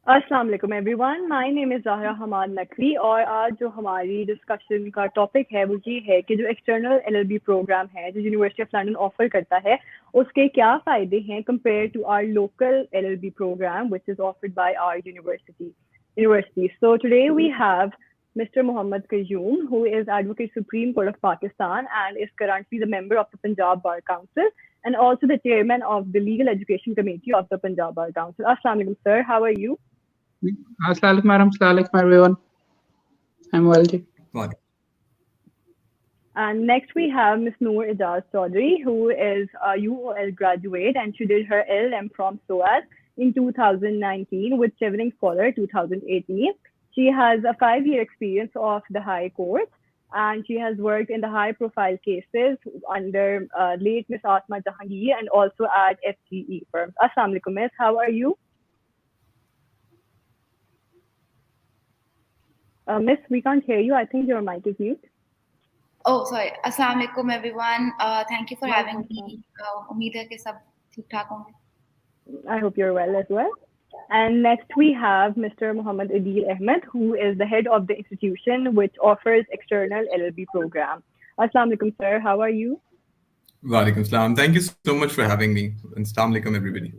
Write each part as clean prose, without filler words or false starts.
अस्सलाम वालेकुम everyone, my name is Zahra Hamad Naqvi और आज जो हमारी डिस्कशन का टॉपिक है वो ये है कि जो एक्सटर्नल एलएलबी प्रोग्राम है जो यूनिवर्सिटी ऑफ लंदन ऑफर करता है उसके क्या फ़ायदे हैं compare to our local LLB programme which is offered by our university. So today we have Mr. Mohammad Qayyum, who is Advocate Supreme Court of Pakistan and is currently the member of the Punjab Bar Council and also the chairman of the Legal Education Committee of the Punjab Bar Council. Assalamu alaikum, sir. How are you? Assalamualaikum madam. Assalamualaikum everyone. I'm well. Good. And next we have Ms. Noor Ijaz Chaudhary, who is a UOL graduate and she did her LLM from SOAS in 2019 with Chevening Scholar 2018. She has a 5-year experience of the High Court and she has worked in the high-profile cases under late Ms. Asma Jahangir and also at FGE firms. Assalamu alaikum, Miss. How are you? Miss, we can't hear you. I think your mic is mute. Oh, sorry. Assalamu alaikum, everyone. Thank you for having me. Umeed hai ki sab theek thak honge. I hope you're well as well. And next we have Mr. Muhammad Adil Ahmed, who is the head of the institution which offers external LLB program. Assalamu alaikum, sir. How are you? Walaikum salam. Thank you so much for having me. And assalamu alaikum, everybody.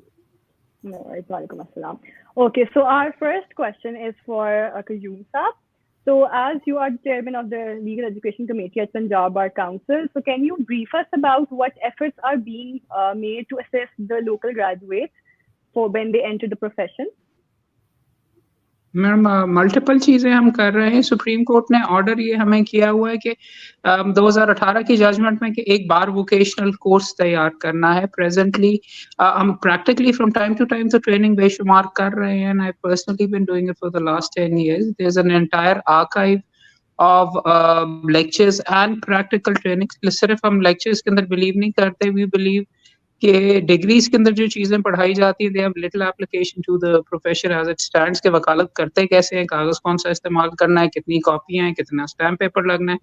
No worries. Walaikum assalam. Okay, so our first question is for Qayyum Saab. So as you are the chairman of the Legal Education Committee at Punjab Bar Council, so can you brief us about what efforts are being made to assist the local graduates for when they enter the profession? Ma'am multiple चीज़ें हम कर रहे हैं. Supreme court ने order ये हमें किया हुआ है कि 2018 की जजमेंट में कि एक बार वोकेशनल कोर्स तैयार करना है. प्रेजेंटली हम practically from time to time तो ट्रेनिंग बेशुमार कर रहे हैं. I personally been doing it for the last 10 years. There is an entire archive of lectures and practical training. सिर्फ हम लेक्चर्स के अंदर बिलीव नहीं करते. वी बिलीव कि डिग्रीज के अंदर जो चीजें पढ़ाई जाती हैं they have little application to the profession as it stands. के वकालत करते कैसे हैं, कागज कौन सा इस्तेमाल करना है, कितनी कॉपियां हैं, कितना स्टैम्प पेपर लगना है,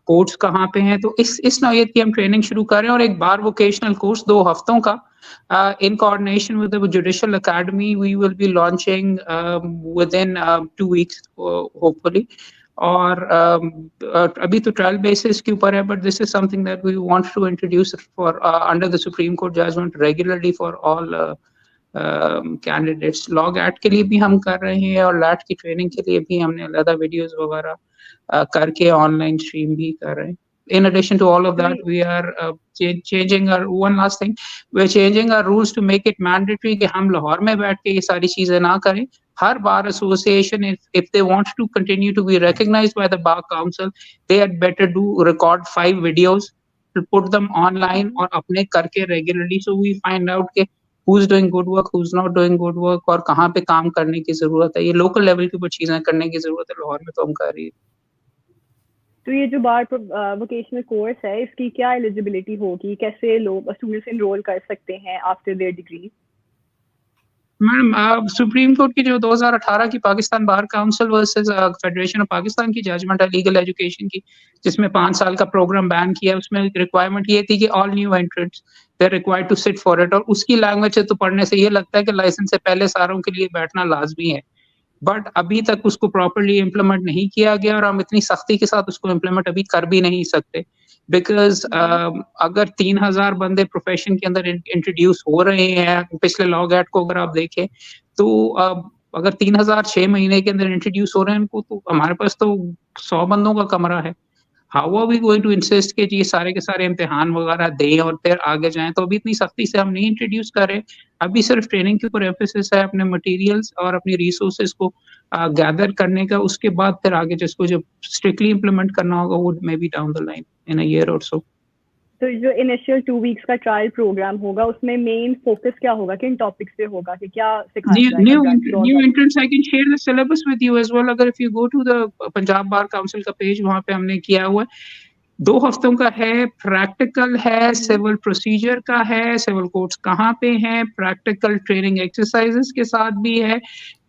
कोर्ट्स कहाँ पे हैं. तो इस नौयत की हम ट्रेनिंग शुरू कर रहे हैं. और एक बार वोकेशनल कोर्स 2 हफ्तों का in coordination with the Judicial Academy we will be launching within 2 weeks hopefully. और अभी तो ट्रायल बेसिस के ऊपर है, but this is something that we want to introduce for under the supreme court judgment regularly for all candidates. Law GAT के लिए भी हम कर रहे हैं और लैट की ट्रेनिंग के लिए भी हमने अलग वीडियोस वगैरह करके ऑनलाइन स्ट्रीम भी कर रहे हैं. In addition to all of that, we are changing our one last thing. We're changing our rules to make it mandatory कि हम लाहौर में बैठ के ये सारी चीजें ना करें. हर बार association, if they want to continue to be recognized by the bar council, they had better do record 5 videos to put them online और अपने करके regularly, so we find out कि who's doing good work, who's not doing good work और कहाँ पे काम करने की जरूरत है. ये local level के ऊपर चीजें करने की जरूरत है. लाहौर में तो हम कर रही है. तो ये जो बार वोकेशनल कोर्स है इसकी क्या एलिजिबिलिटी होगी, कैसे लोग स्टूडेंट्स एनरोल कर सकते हैं after their degree? Madam supreme court की जो 2018 की Pakistan bar council versus federation of Pakistan की जजमेंट है लीगल एजुकेशन की, जिसमें 5 साल का प्रोग्राम बैन किया, उसमें रिक्वायरमेंट ये थी कि all new entrants they are required to sit for it. और उसकी लैंग्वेज से तो पढ़ने से ये लगता है कि लाइसेंस से पहले सारों के लिए बैठना लाजमी है, बट अभी तक उसको प्रॉपर्ली इम्प्लीमेंट नहीं किया गया और हम इतनी सख्ती के साथ उसको इम्प्लीमेंट अभी कर भी नहीं सकते. बिकॉज अगर 3000 बंदे प्रोफेशन के अंदर इंट्रोड्यूस हो रहे हैं पिछले लॉ गैट को अगर आप देखें तो अगर 3000 6 महीने के अंदर इंट्रोड्यूस हो रहे हैं उनको, तो हमारे पास तो 100 बंदों का कमरा है. How are we going to insist कि ये सारे के सारे इम्तिहान वगैरह दें और फिर आगे जाएं. तो अभी इतनी सख्ती से हम नहीं इंट्रोड्यूस कर रहे. अभी सिर्फ ट्रेनिंग के ऊपर एम्फेसिस है, अपने मटेरियल्स और अपनी रिसोर्सेज को गैदर करने का. उसके बाद फिर आगे जिसको जो स्ट्रिक्टली इम्प्लीमेंट करना होगा वो may be down the line in a year और सो. तो जो इनिशियल 2 वीक्स का ट्रायल प्रोग्राम होगा उसमें मेन फोकस क्या होगा, किन टॉपिक्स पे होगा, कि क्या सिखाया जाएगा? New entrants I can share the syllabus with you as well. अगर if you go to the Punjab bar council का पेज, वहां पे हमने किया हुआ है. 2 हफ्तों का है, प्रैक्टिकल है, सिविल प्रोसीजर का है, सिविल कोर्ट्स कहाँ पे हैं, प्रैक्टिकल ट्रेनिंग एक्सरसाइजेस के साथ भी है,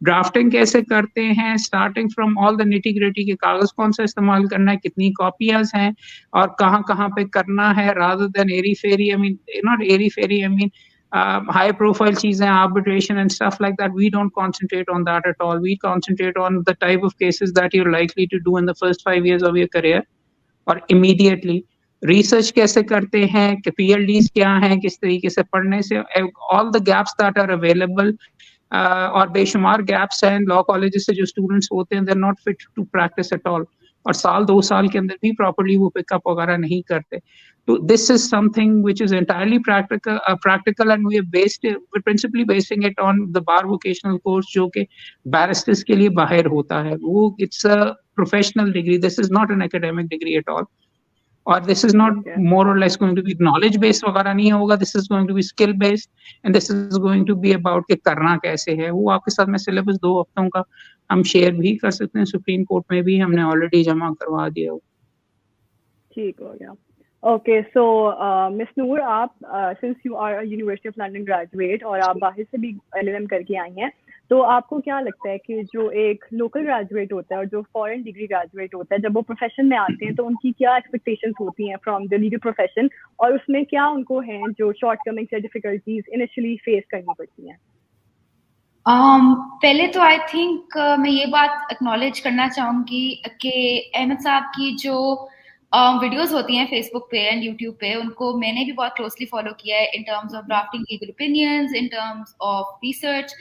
ड्राफ्टिंग कैसे करते हैं, starting from all the nitty gritty के कागज कौन सा इस्तेमाल करना है, कितनी कॉपियाज हैं और कहाँ पे करना है, rather than airy fairy. I mean not airy fairy, I mean high profile cheese, arbitration and stuff like that, we don't concentrate on that at all. We concentrate on the type of cases that you're likely to do in the first 5 years of your career or immediately. Research कैसे करते हैं, कि PhDs क्या हैं, किस तरीके से पढ़ने से, all the gaps that are available, और बेशुमार gaps हैं law colleges से जो students होते हैं, they're not fit to practice at all, और साल 2 साल के अंदर भी properly वो pick-up वगैरह नहीं करते. So this is something which is entirely practical, and we're principally basing it on the bar vocational course जो कि barristers के लिए बाहर होता है. वो it's a professional degree. This is not an academic degree at all. Or this is not more or less going to be knowledge based वगैरह नहीं होगा. This is going to be skill based, and this is going to be about कि करना कैसे है. वो आपके साथ मैं syllabus 2 हफ्तों का हम share भी कर सकते हैं. सुप्रीम कोर्ट में भी हमने already जमा करवा दिया. ठीक हो गया. Okay, so Miss Noor, आप since you are a University of London graduate और आप बाहर से भी LLM करके आई हैं, तो आपको क्या लगता है कि जो एक लोकल ग्रेजुएट होता है और जो फॉरेन डिग्री ग्रेजुएट होता है, जब वो प्रोफेशन में आते हैं तो उनकी क्या एक्सपेक्टेशंस होती हैं फ्रॉम द लीगल प्रोफेशन, और उसमें क्या उनको हैं जो शॉर्टकमिंग्स या डिफिकल्टीज इनिशियली फेस करनी पड़ती हैं? पहले तो आई थिंक मैं ये बात एक्नॉलेज करना चाहूँगी कि अहमद साहब की जो वीडियोस होती हैं फेसबुक पे एंड यूट्यूब पे, उनको मैंने भी बहुत क्लोजली फॉलो किया है in terms of drafting legal opinions, in terms of research,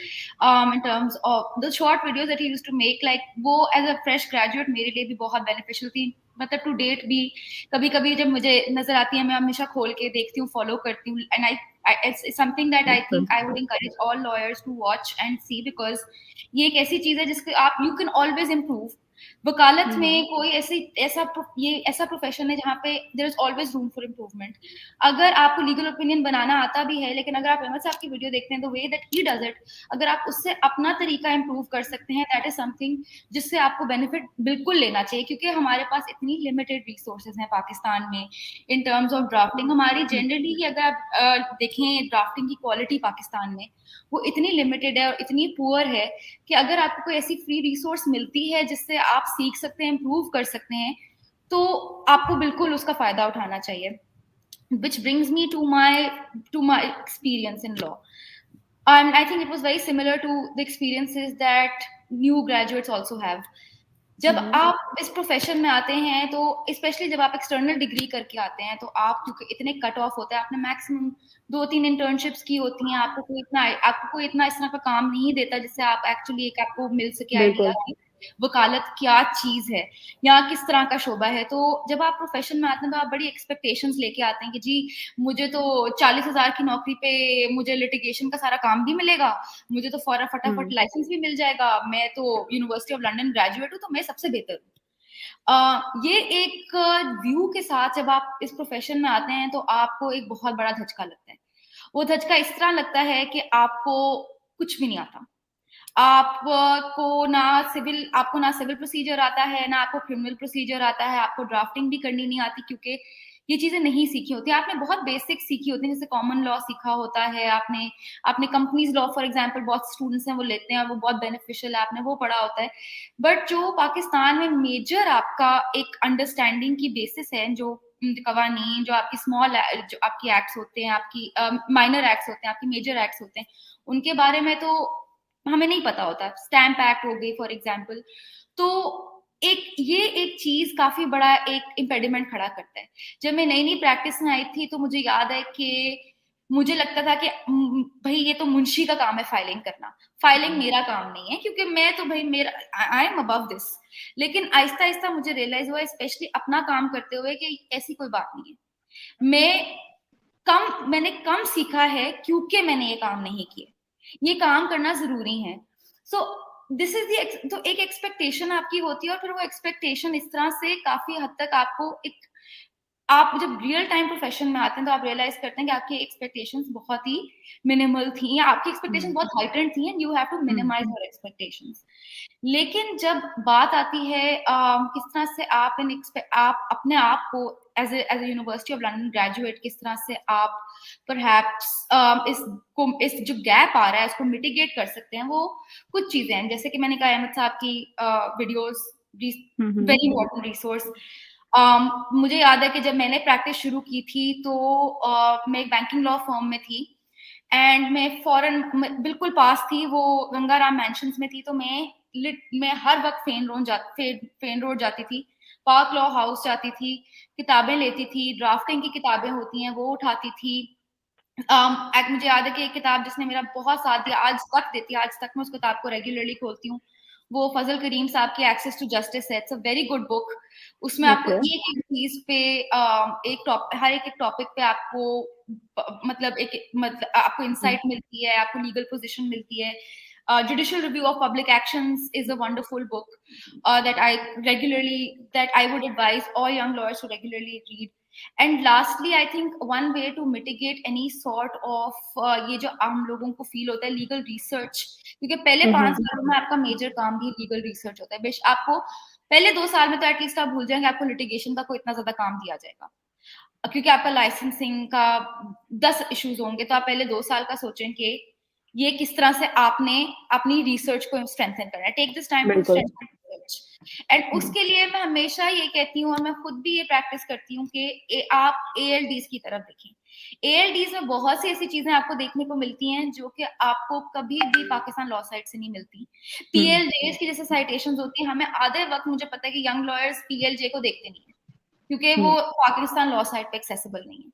in terms of the short videos that he used to make. Like वो एज अ फ्रेश ग्रेजुएट मेरे लिए भी बहुत बेनिफिशियल थी. मतलब टू डेट भी कभी कभी जब मुझे नजर आती है, मैं हमेशा खोल के देखती हूँ, फॉलो करती हूँ, and it's something that I think I would encourage all lawyers to watch and see, because ये एक ऐसी चीज है जिसके आप you can always improve. वकालत में कोई ऐसा प्रोफेशन है जहाँ पे there is always room for improvement. अगर आपको लीगल ओपिनियन बनाना आता भी है, लेकिन अगर आप अहमद साहब की वीडियो देखते हैं, the way that he does it, अगर आप उससे अपना तरीका इम्प्रूव कर सकते हैं, दैट इज समथिंग जिससे आपको बेनिफिट बिल्कुल लेना चाहिए. क्योंकि हमारे पास इतनी लिमिटेड रिसोर्सेज हैं पाकिस्तान में इन टर्म्स ऑफ ड्राफ्टिंग. हमारी जनरली ही अगर आप देखें ड्राफ्टिंग की क्वालिटी पाकिस्तान में, वो इतनी लिमिटेड है और इतनी पुअर है कि अगर आपको कोई ऐसी फ्री रिसोर्स मिलती है जिससे आप सीख सकते हैं, इम्प्रूव कर सकते हैं, तो आपको बिल्कुल उसका फायदा उठाना चाहिए. Which brings me to my experience in law. I think it was very similar to the experiences that new graduates also have. जब आप इस प्रोफेशन में आते हैं, तो स्पेशली जब आप एक्सटर्नल डिग्री करके आते हैं, तो आप क्योंकि इतने कट ऑफ होता है, आपने मैक्सिमम 2-3 इंटर्नशिप्स की होती हैं, आपको कोई इतना इस तरह का काम नहीं देता जिससे आप एक्चुअली एक आपको मिल सके आइडिया कि वकालत क्या चीज है या किस तरह का शोबा है. तो जब आप प्रोफेशन में आते हैं तो आप बड़ी एक्सपेक्टेशंस लेके आते हैं कि जी मुझे तो 40,000 की नौकरी पे मुझे लिटिगेशन का सारा काम भी मिलेगा, मुझे तो फटाफट लाइसेंस भी मिल जाएगा, मैं तो यूनिवर्सिटी ऑफ लंदन ग्रेजुएट हूँ, तो मैं सबसे बेहतर हूँ. ये एक व्यू के साथ जब आप इस प्रोफेशन में आते हैं तो आपको एक बहुत बड़ा धचका लगता है. वो धचका इस तरह लगता है कि आपको कुछ भी नहीं आता. आपको ना सिविल प्रोसीजर आता है, ना आपको क्रिमिनल प्रोसीजर आता है, आपको ड्राफ्टिंग भी करनी नहीं आती क्योंकि ये चीजें नहीं सीखी होती. आपने बहुत बेसिक सीखी होती है, जैसे कॉमन लॉ सीखा होता है आपने कंपनीज लॉ फॉर एग्जांपल बहुत स्टूडेंट्स हैं वो लेते हैं और वो बहुत बेनिफिशियल है, आपने वो पढ़ा होता है. बट जो पाकिस्तान में मेजर आपका एक अंडरस्टैंडिंग की बेसिस है, जो कवानीन, जो आपकी जो आपकी एक्ट्स होते हैं, आपकी माइनर एक्ट्स होते हैं, आपकी मेजर एक्ट्स होते हैं, उनके बारे में तो हमें नहीं पता होता. स्टैम्प एक्ट हो गई फॉर एग्जांपल. तो एक चीज काफी बड़ा एक इम्पेडिमेंट खड़ा करता है. जब मैं नई प्रैक्टिस में आई थी तो मुझे याद है कि मुझे लगता था कि भाई ये तो मुंशी का काम है फाइलिंग करना, फाइलिंग मेरा काम नहीं है, क्योंकि मैं तो भाई आई एम अबव दिस. लेकिन आहिस्ता आहिस्ता मुझे रियलाइज हुआ, स्पेशली अपना काम करते हुए, कि ऐसी कोई बात नहीं है. मैंने कम सीखा है क्योंकि मैंने ये काम नहीं किया. ये काम करना जरूरी है. सो दिस इज तो एक एक्सपेक्टेशन आपकी होती है, और फिर वो एक्सपेक्टेशन इस तरह से काफी हद तक आप जब रियल टाइम प्रोफेशन में आते हैं तो आप रियलाइज करते हैं कि आपकी एक्सपेक्टेशंस बहुत ही मिनिमल थी, या आपकी एक्सपेक्टेशन बहुत हाइटेंड थी, and you have to minimise your expectations. लेकिन जब बात आती है किस तरह से आप अपने आप को as a University of London graduate किस तरह से आप परहैप्स इस जो गैप आ रहा है उसको मिटिगेट कर सकते हैं, वो कुछ चीजें हैं. जैसे कि मैंने कहा अहमद साहब की वीडियोस वेरी इंपॉर्टेंट रिसोर्स. मुझे याद है कि जब मैंने प्रैक्टिस शुरू की थी तो मैं एक बैंकिंग लॉ फर्म में थी, एंड मैं फॉरन बिल्कुल पास थी, वो गंगाराम मैंशंस में थी, तो मैं हर वक्त फेन रोड जाती थी, पार्क लॉ हाउस जाती थी, किताबें लेती थी, ड्राफ्टिंग की किताबें होती हैं वो उठाती थी। मुझे याद है कि एक किताब जिसने मेरा बहुत साथ दिया, आज तक देती है, आज तक मैं उस किताब को रेगुलरली खोलती हूँ, वो फजल करीम साहब की एक्सेस टू जस्टिस है। It's a very good book. उसमें आपको एक एक चीज पे हर एक टॉपिक पे आपको मतलब आपको इंसाइट मिलती है, आपको लीगल पोजीशन मिलती है। Judicial Review of Public Actions is a wonderful book that I would advise all young lawyers to regularly read. And lastly, I think one way to mitigate any sort of ये जो आम लोगों को feel होता है legal research, क्योंकि पहले 5 सालों में आपका मेजर काम भी लीगल रिसर्च होता है। बेश आपको पहले 2 साल में तो एटलीस्ट आप भूल जाएंगे आपको लिटिगेशन का कोई इतना ज्यादा काम दिया जाएगा, क्योंकि आपका लाइसेंसिंग का 10 इश्यूज होंगे, तो आप पहले 2 साल का सोचें कि ये किस तरह से आपने अपनी रिसर्च को स्ट्रेंथन करना है। Take this time to strengthen research. And उसके लिए मैं हमेशा ये कहती हूँ और मैं खुद भी ये प्रैक्टिस करती हूँ कि आप ALDs की तरफ देखें। ALDs में बहुत सी ऐसी चीजें आपको देखने को मिलती हैं जो कि आपको कभी भी पाकिस्तान लॉ साइट से नहीं मिलती। PLJs की जैसे साइटेशंस होती हैं, हमें आधे वक्त मुझे पता है कि यंग लॉयर्स PLJ को देखते नहीं है क्योंकि वो पाकिस्तान लॉ साइट पे एक्सेसिबल नहीं है।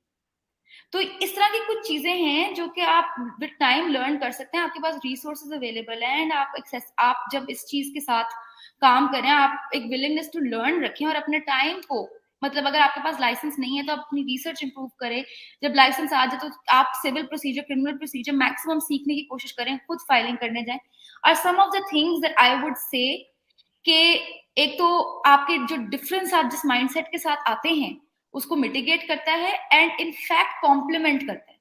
तो इस तरह की कुछ चीजें हैं जो कि आप विद टाइम लर्न कर सकते हैं, आपके पास रिसोर्सेज अवेलेबल है, एंड आप जब इस चीज के साथ काम करें, आप एक विलिंगनेस टू लर्न रखें और अपने टाइम को, मतलब अगर आपके पास लाइसेंस नहीं है तो आप अपनी रिसर्च इंप्रूव करें। जब लाइसेंस आ जाए तो आप civil procedure, criminal procedure maximum सीखने की कोशिश करें, खुद फाइलिंग करने जाएं। और some of the things that I would say कि एक तो आपके जो डिफरेंस आप जिस माइंडसेट के साथ आते हैं उसको मिटिगेट करता है एंड इन फैक्ट कॉम्प्लीमेंट करता है।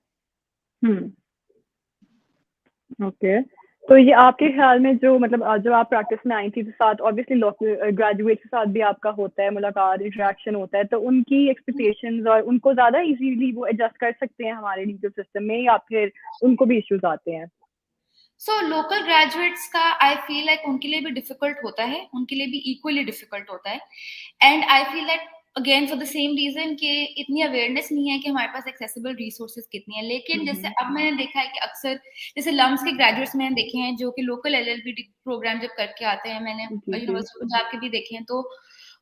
ओके, तो ये आपके ख्याल में जो मतलब जब आप प्रैक्टिस में आई थी तो साथ ऑब्वियसली ग्रेजुएट के साथ भी आपका होता है मुलाकात, इंटरेक्शन होता है, तो उनकी एक्सपेक्टेशंस और उनको ज्यादा इजीली वो एडजस्ट कर सकते हैं हमारे लीगल सिस्टम में, या फिर उनको भी इश्यूज आते हैं? सो लोकल ग्रेजुएट्स का आई फील लाइक उनके लिए भी डिफिकल्ट होता है, उनके लिए भी इक्वली डिफिकल्ट होता है। And I feel that again for the same reason कि इतनी अवेयरनेस नहीं है कि हमारे पास एक्सेसिबल रिसोर्सेज कितनी है। लेकिन जैसे अब मैंने देखा है कि अक्सर जैसे लम्स के ग्रेजुएट्स मैंने देखे हैं जो कि लोकल LLB प्रोग्राम जब करके आते हैं, मैंने यूनिवर्सिटी पंजाब के भी देखे हैं, तो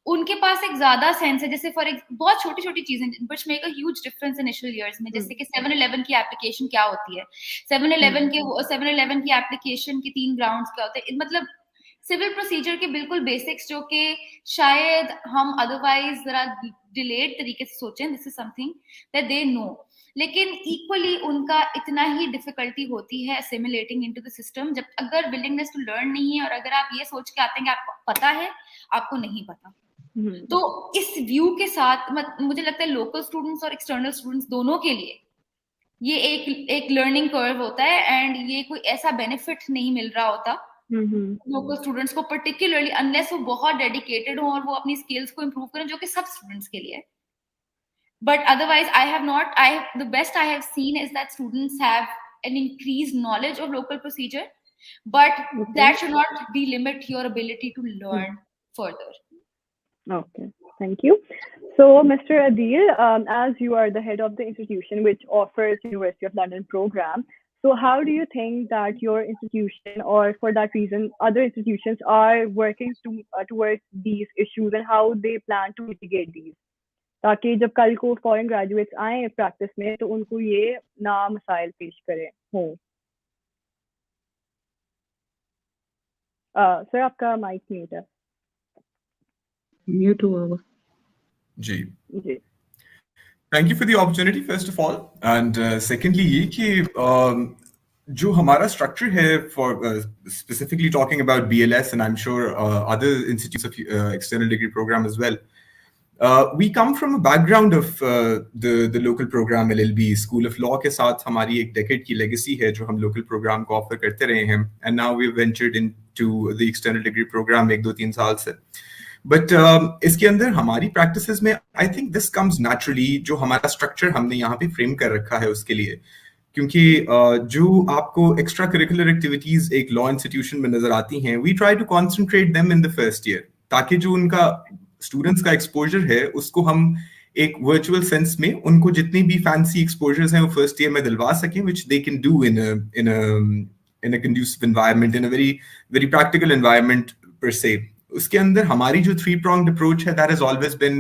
उनके पास एक ज्यादा सेंस है। जैसे फॉर बहुत छोटी छोटी चीजें which make a huge difference initial years में, जैसे कि 711 की एप्लीकेशन क्या होती है, 711 की एप्लीकेशन के 3 ग्राउंड्स क्या होते हैं, मतलब सिविल प्रोसीजर के बिल्कुल बेसिक्स जो कि शायद हम अदरवाइज जरा डिलेड तरीके से सोचें, this is something that they know, लेकिन इक्वली उनका इतना ही डिफिकल्टी होती है असिमिलेटिंग इनटू द सिस्टम जब अगर विलिंगनेस टू लर्न नहीं है और अगर आप ये सोच के आते हैं कि आपको पता है, आपको नहीं पता। तो इस व्यू के साथ मुझे लगता है लोकल स्टूडेंट्स और एक्सटर्नल स्टूडेंट्स दोनों के लिए ये एक लर्निंग कर्व होता है एंड ये कोई ऐसा बेनिफिट नहीं मिल रहा होता लोकल स्टूडेंट्स को, पर्टिकुलरली अनलेस वो बहुत डेडिकेटेड हो और वो अपनी स्किल्स को इम्प्रूव करें, जो कि सब स्टूडेंट्स के लिए है। But otherwise the best I have seen is that students have an increased knowledge of local procedure, but that should not delimit your ability to learn further. Okay, thank you. So, Mr. Adil, as you are the head of the institution which offers University of London program, so how do you think that your institution, or for that reason other institutions, are working towards these issues, and how they plan to mitigate these, ताकि जब कल को foreign graduates आए practice में तो उनको ये ना मसाइल पेश करें हो? सर आपका माइक म्यूट है। म्यूट हुआ जी। Thank you for the opportunity first of all, and secondly ये कि जो हमारा स्ट्रक्चर है for specifically talking about BLS and I am sure other institutes of external degree programme as well, we come from a background of the local program LLB School of Law के साथ हमारी एक decade की legacy है जो हम local program को offer करते रहे हैं, and now we've ventured into the external degree program 1-2-3 साल से। But इसके अंदर हमारी practices में I think this comes naturally, जो हमारा structure हमने यहाँ पे frame कर रखा है उसके लिए, क्योंकि जो आपको extra curricular activities एक law institution में नजर आती हैं, we try to concentrate them in the first year, ताकि जो उनका स्टूडेंट्स का एक्सपोजर है उसको हम एक वर्चुअल सेंस में उनको जितनी भी फैंसी एक्सपोजर्स हैं वो फर्स्ट ईयर में दिलवा सकें, which they can do in a conducive environment, in a very practical environment per se. उसके अंदर हमारी जो 3-pronged approach है, that has always been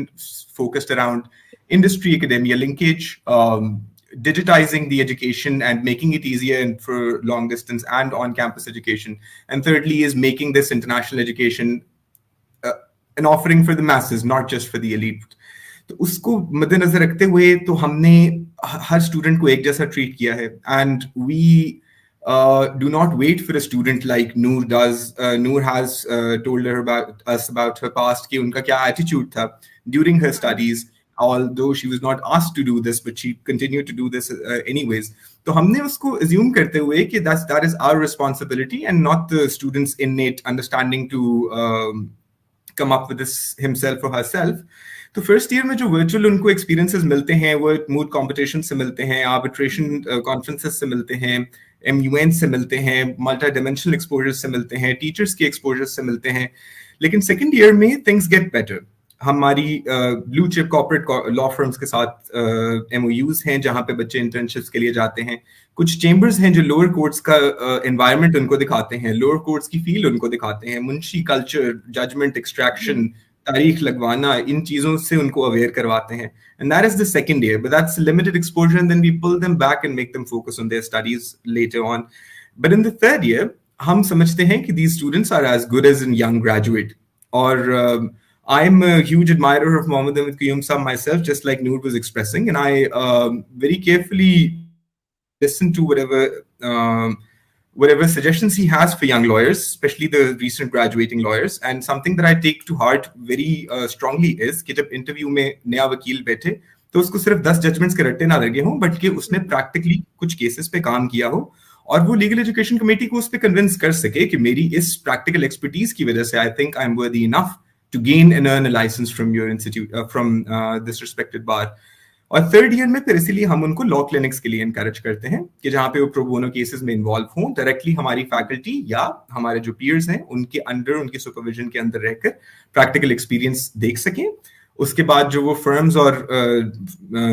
focused around industry academia linkage, digitizing the education and making it easier for long distance and on campus education, and thirdly is making this international education an offering for the masses, not just for the elite. तो उसको मद्देनजर रखते हुए तो हमने हर student को एक जैसा ट्रीट किया है, and we do not wait for a student like Noor does. Noor has told us about her past, कि उनका क्या attitude था during her studies, although she was not asked to do this, but she continued to do this anyways. तो हमने उसको assume करते हुए कि that is our responsibility and not the student's innate understanding to come up with this himself or herself. तो first year में जो virtual उनको एक्सपीरियंसेस मिलते हैं वो मूड कॉम्पिटिशन से मिलते हैं, आर्बिट्रेशन कॉन्फ्रेंसेस से मिलते हैं, MUN से मिलते हैं, मल्टी डायमेंशनल एक्सपोजर से मिलते हैं, टीचर्स के एक्सपोजर से मिलते हैं. लेकिन सेकेंड ईयर में थिंग्स गेट बेटर. हमारी blue chip corporate law firms के साथ MOUs हैं जहां पे बच्चे इंटर्नशिप्स के लिए जाते हैं. कुछ चेंबर्स हैं जो लोअर कोर्ट्स का एनवायरनमेंट उनको दिखाते हैं, लोअर कोर्ट्स की फील उनको दिखाते हैं, मुंशी कल्चर, जजमेंट एक्सट्रैक्शन, तारीख लगवाना, इन चीजों से उनको अवेयर करवाते हैं. And that is the second year, but that's limited exposure, and then we pull them back and make them focus on their studies later on. But in the third year, हम समझते हैं कि these students are as good as a young graduate. Or I'm a huge admirer of Mohammad Ahmed Qayyum Saab myself, just like Noor was expressing, and I very carefully listen to whatever suggestions he has for young lawyers, especially the recent graduating lawyers. And something that I take to heart very strongly is कि जब interview में नया वकील बैठे तो उसको सिर्फ 10 judgements के रट्टे ना लगे हों, बट कि उसने प्रैक्टिकली कुछ केसेस पे काम किया हो और वो लीगल एजुकेशन कमेटी को उस पे कन्विंस कर सके कि मेरी इस प्रैक्टिकल एक्सपर्टीज की वजह से I think I am worthy enough to gain and earn a licence from your institute, from this respected bar. और थर्ड ईयर में फिर इसीलिए हम उनको लॉ क्लिनिक्स के लिए इनकरेज करते हैं कि जहां पे वो प्रो बोनो केसेस में इन्वॉल्व हों, डायरेक्टली हमारी फैकल्टी या हमारे जो पीयर्स हैं उनके अंडर, उनके सुपरविजन के अंदर रहकर प्रैक्टिकल एक्सपीरियंस देख सकें. उसके बाद जो वो फर्म्स और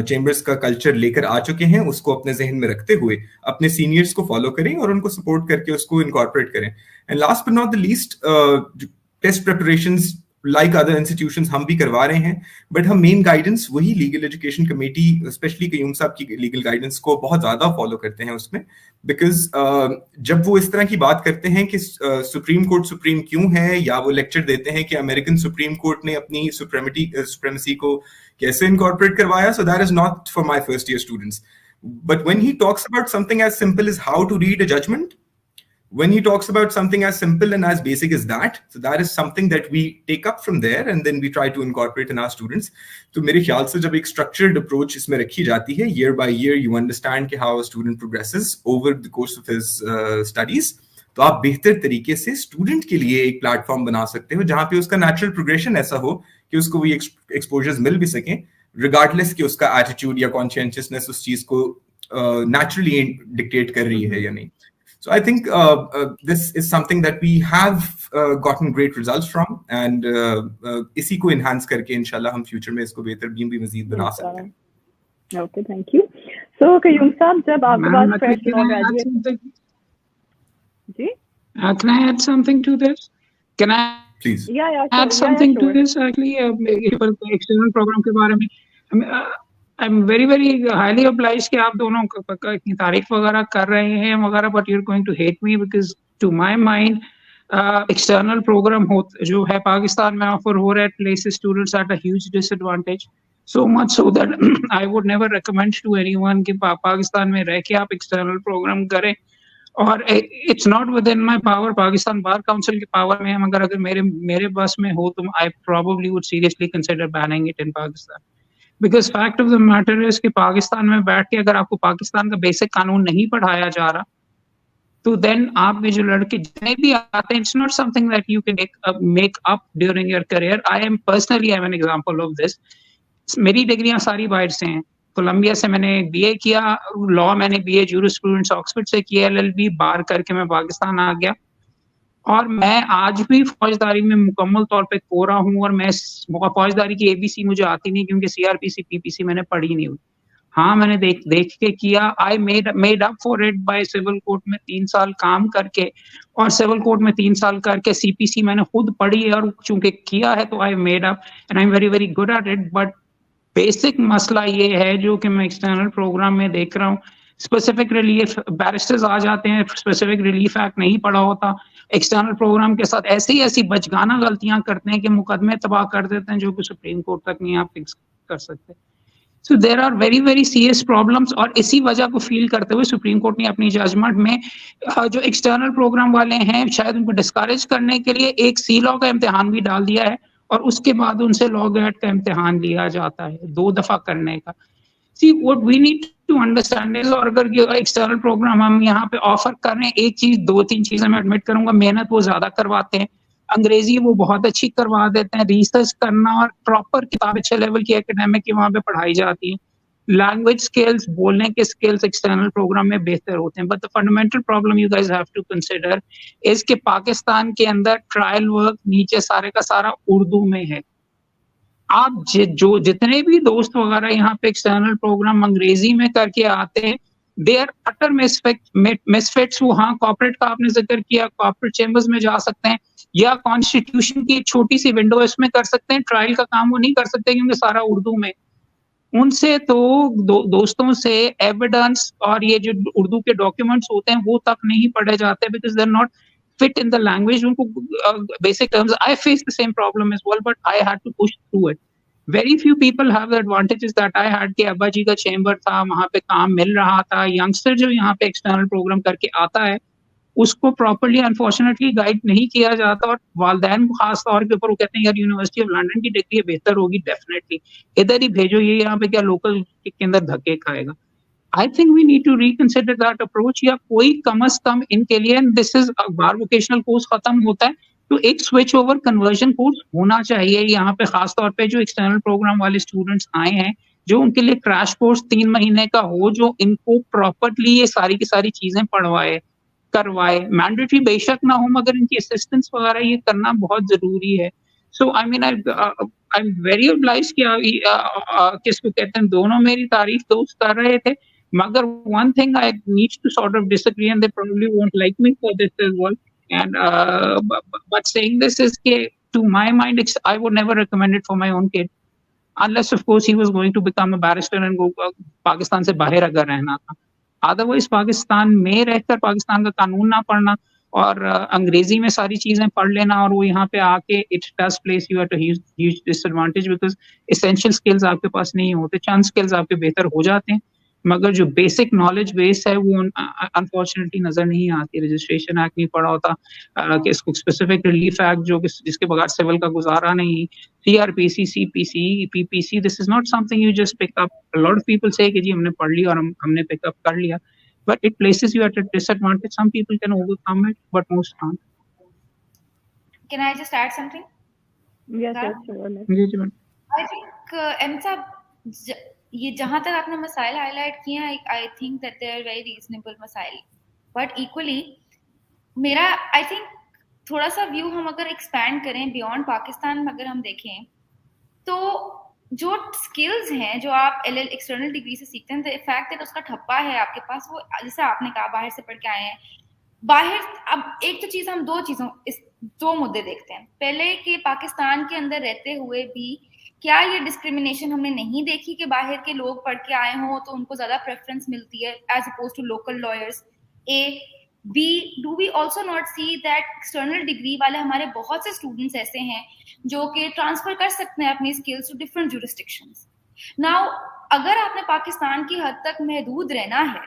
चेंबर्स का कल्चर लेकर आ चुके हैं उसको अपने जहन में रखते हुए अपने सीनियर्स को फॉलो करें और उनको सपोर्ट करके उसको इनकॉर्पोरेट करें. And last but not the least, test preparations like other institutions हम भी करवा रहे हैं, बट हम मेन गाइडेंस वही legal education committee, specially Qayyum साहब की लीगल गाइडेंस को बहुत ज्यादा फॉलो करते हैं उसमें. बिकॉज जब वो इस तरह की बात करते हैं कि सुप्रीम कोर्ट सुप्रीम क्यों है, या वो लेक्चर देते हैं कि अमेरिकन सुप्रीम कोर्ट ने अपनी सुप्रीमेसी को कैसे इनकॉर्पोरेट करवाया, so that is not for my first year students. But when he talks about something as simple as how to read a judgment, when he talks about something as simple and as basic as that, so that is something that we take up from there and then we try to incorporate in our students. तो मेरे ख्याल से जब एक structured approach इसमें रखी जाती है, year by year you understand कि how a student progresses over the course of his studies, तो आप बेहतर तरीके से student के लिए एक platform बना सकते हो जहाँ पे उसका natural progression ऐसा हो कि उसको वो exposures मिल भी सकें, regardless कि उसका attitude या conscientiousness उस चीज को naturally dictate कर रही है या नहीं. So I think this is something that we have gotten great results from, and इसी को enhance करके इंशाल्लाह हम future में इसको बेहतर भी मज़ीद बना सकते हैं. Okay, thank you. So Qayyum साहब, जब आपके पास fresh law graduate, ji, can I add something to this? Can I please add something to this? Actually, external program के बारे में I'm very highly obliged कि आप दोनों इतनी तारीफ वगैरह कर रहे हैं वगैरह, but you're going to hate me because to my mind external program जो है पाकिस्तान में ऑफर हो रहा है places students at a huge disadvantage, so much so that I would never recommend to anyone कि पाकिस्तान में रह के आप external program करें. और it's not within my power, Pakistan bar council के पावर में है, मगर अगर मेरे बस में हो तो I probably would seriously consider banning it in Pakistan. Because fact of the matter is कि पाकिस्तान में बैठ के अगर आपको पाकिस्तान का बेसिक कानून नहीं पढ़ाया जा रहा तो then आप में जो लड़के जितने भी आते हैं, it's not something that you can make up during your career. I am an example of this. मेरी डिग्रियां सारी बाहर से हैं. कोलंबिया से मैंने BA किया, लॉ मैंने BA जूरिस्प्रूडेंस ऑक्सफोर्ड से किया, LLB बार करके मैं पाकिस्तान आ गया. और मैं आज भी फौजदारी में मुकम्मल तौर पे कोरा हूँ, और मैं फौजदारी की एबीसी मुझे आती नहीं, क्योंकि सीआरपीसी पीपीसी मैंने पढ़ी नहीं हुई। हाँ, मैंने देख के किया। I made up for it by civil court में 3 साल काम करके, और सिविल कोर्ट में 3 साल करके सीपीसी मैंने खुद पढ़ी है, और चूंकि किया है तो आई made up and I am very very good at it. But basic मसला ये है जो कि मैं एक्सटर्नल प्रोग्राम में देख रहा हूँ, स्पेसिफिक रिलीफ बैरिस्टर्स आ जाते हैं, स्पेसिफिक रिलीफ एक्ट नहीं पढ़ा होता, एक्सटर्नल प्रोग्राम के साथ ऐसी बचगाना गलतियां करते हैं कि मुकदमे तबाह कर देते हैं, जो कि सुप्रीम कोर्ट तक नहीं आप फिक्स कर सकते। So there are very very serious problems, और इसी वजह को फील करते हुए सुप्रीम कोर्ट ने अपनी जजमेंट में जो एक्सटर्नल प्रोग्राम वाले हैं शायद उनको डिस्करेज करने के लिए एक सी लॉ का इम्तिहान भी डाल दिया है, और उसके बाद उनसे लॉ ग्रेड का इम्तिहान लिया जाता है 2 दफा करने का। See what we need to understand is, और अगर ये एक्सटर्नल प्रोग्राम हम यहाँ पे ऑफर कर रहे हैं, एक चीज 2-3 चीजें मैं एडमिट करूंगा, मेहनत वो ज्यादा करवाते हैं, अंग्रेजी वो बहुत अच्छी करवा देते हैं, रिसर्च करना और प्रॉपर किताब अच्छे लेवल की एकेडमिक की वहाँ पे पढ़ाई जाती है, लैंग्वेज स्किल्स, बोलने के स्किल्स एक्सटर्नल प्रोग्राम में बेहतर होते हैं। But the fundamental problem you guys have to consider is कि पाकिस्तान के अंदर ट्रायल वर्क नीचे सारे का सारा उर्दू में है। आप जो जितने भी दोस्त वगैरह यहाँ पे एक्सटर्नल प्रोग्राम अंग्रेजी में करके आते हैं, दे आर अटर मिसफिट्स। वो हाँ, कॉर्पोरेट का आपने जिक्र किया, कॉर्पोरेट चेंबर्स में जा सकते हैं, या कॉन्स्टिट्यूशन की एक छोटी सी विंडो इसमें कर सकते हैं, ट्रायल का काम वो नहीं कर सकते क्योंकि सारा उर्दू में। उनसे तो दोस्तों से एविडेंस और ये जो उर्दू के डॉक्यूमेंट्स होते हैं वो तक नहीं पढ़े जाते, because they are not fit in the language. उनको basic terms, I faced the same problem as well, but I had to push through it. Very few people have the advantages that I had कि अब्बा जी का chamber था, वहाँ पे काम मिल रहा था। यंगस्टर जो यहाँ पे एक्सटर्नल प्रोग्राम करके आता है उसको प्रॉपर्ली अनफॉर्चुनेटली गाइड नहीं किया जाता, और वालदैन को खास तौर के ऊपर वो कहते हैं यार यूनिवर्सिटी ऑफ लंदन की डिग्री बेहतर होगी, डेफिनेटली इधर ही भेजो, ये यहाँ पे क्या लोकल के अंदर धक्के खाएगा। I think we need to reconsider that approach, या कोई कम से कम इनके लिए, this is bar vocational course खत्म होता है तो एक स्विच ओवर कन्वर्जन कोर्स होना चाहिए यहाँ पे, खास तौर पे जो एक्सटर्नल प्रोग्राम वाले स्टूडेंट्स आए हैं, जो उनके लिए क्रैश कोर्स 3 महीने का हो, जो इनको प्रॉपरली ये सारी की सारी चीजें करवाए। मैंडेटरी बेशक ना हो, मगर इनकी असिस्टेंस वगैरह ये करना बहुत जरूरी है। So I mean I am very obliged कि किसको कहते हैं, दोनों मेरी तारीफ दोस्त कर रहे थे, मगर one thing I need to sort of disagree, and they probably won't like me for this as well, and but saying this is to my mind I would never recommend it for my own kid, unless of course he was going to become a barrister and go Pakistan से बाहर अगर रहना था। Otherwise Pakistan में रहकर पाकिस्तान का कानून ना पढ़ना और अंग्रेजी में सारी चीजें पढ़ लेना, और वो यहाँ पे आके it does place you at a huge disadvantage, because essential skills आपके पास नहीं होते, चंद स्किल्स आपके बेहतर हो जाते हैं, मगर जो बेसिक नॉलेज बेस है वो अनफॉर्चुनेटली नजर नहीं आती। रजिस्ट्रेशन एक्ट नहीं पढ़ा होता, कि इसको स्पेसिफिक रिलीफ एक्ट जो जिसके बगैर सिविल का गुजारा नहीं, CrPC, CPC, PPC, this is not something you just pick up. Lot of people say कि जी हमने पढ़ लिया और हमने पिकअप कर लिया, but it places you at a disadvantage. Some people can overcome it but most can't. Can I just add something? Yes, sure. जी जी मैम। I think Emsa, ये जहां तक आपने मसाइल हाईलाइट किए हैं, I think that they are very reasonable मसाइल, बट इक्वली मेरा आई थिंक थोड़ा सा व्यू हम अगर एक्सपैंड करें बियॉन्ड पाकिस्तान, अगर हम देखें तो जो स्किल्स हैं जो आप एक्सटर्नल डिग्री से सीखते हैं, द फैक्ट दैट उसका ठप्पा है आपके पास, वो जैसे आपने कहा बाहर से पढ़ के आए हैं बाहर। अब एक तो चीज, हम दो मुद्दे देखते हैं। पहले कि पाकिस्तान के अंदर रहते हुए भी क्या ये डिस्क्रिमिनेशन हमने नहीं देखी कि बाहर के लोग पढ़ के आए हों तो उनको ज्यादा प्रेफरेंस मिलती है as oppose to local lawyers. B, do we also not see that external degree वाले हमारे बहुत से स्टूडेंट्स ऐसे हैं जो कि ट्रांसफर कर सकते हैं अपनी skills to different jurisdictions. Now अगर आपने पाकिस्तान की हद तक महदूद रहना है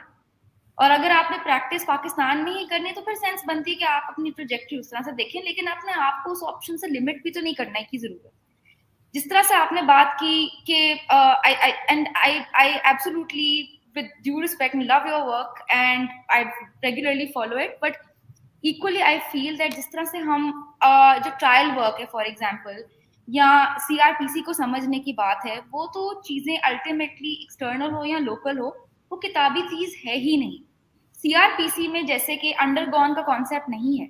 और अगर आपने प्रैक्टिस पाकिस्तान में ही करनी है, तो फिर सेंस बनती है कि आप अपनी ट्रैजेक्टरी उस तरह से देखें, लेकिन अपने आप को उस ऑप्शन से लिमिट भी तो नहीं करने की जरूरत। जिस तरह से आपने बात की कि I absolutely, with due respect, love your work and I regularly follow it, but equally I feel that जिस तरह से हम जो ट्रायल वर्क है फॉर एग्जांपल या सीआरपीसी को समझने की बात है, वो तो चीजें अल्टीमेटली एक्सटर्नल हो या लोकल हो, वो किताबी चीज है ही नहीं। सीआरपीसी में जैसे कि अंडरगॉन का कॉन्सेप्ट नहीं है,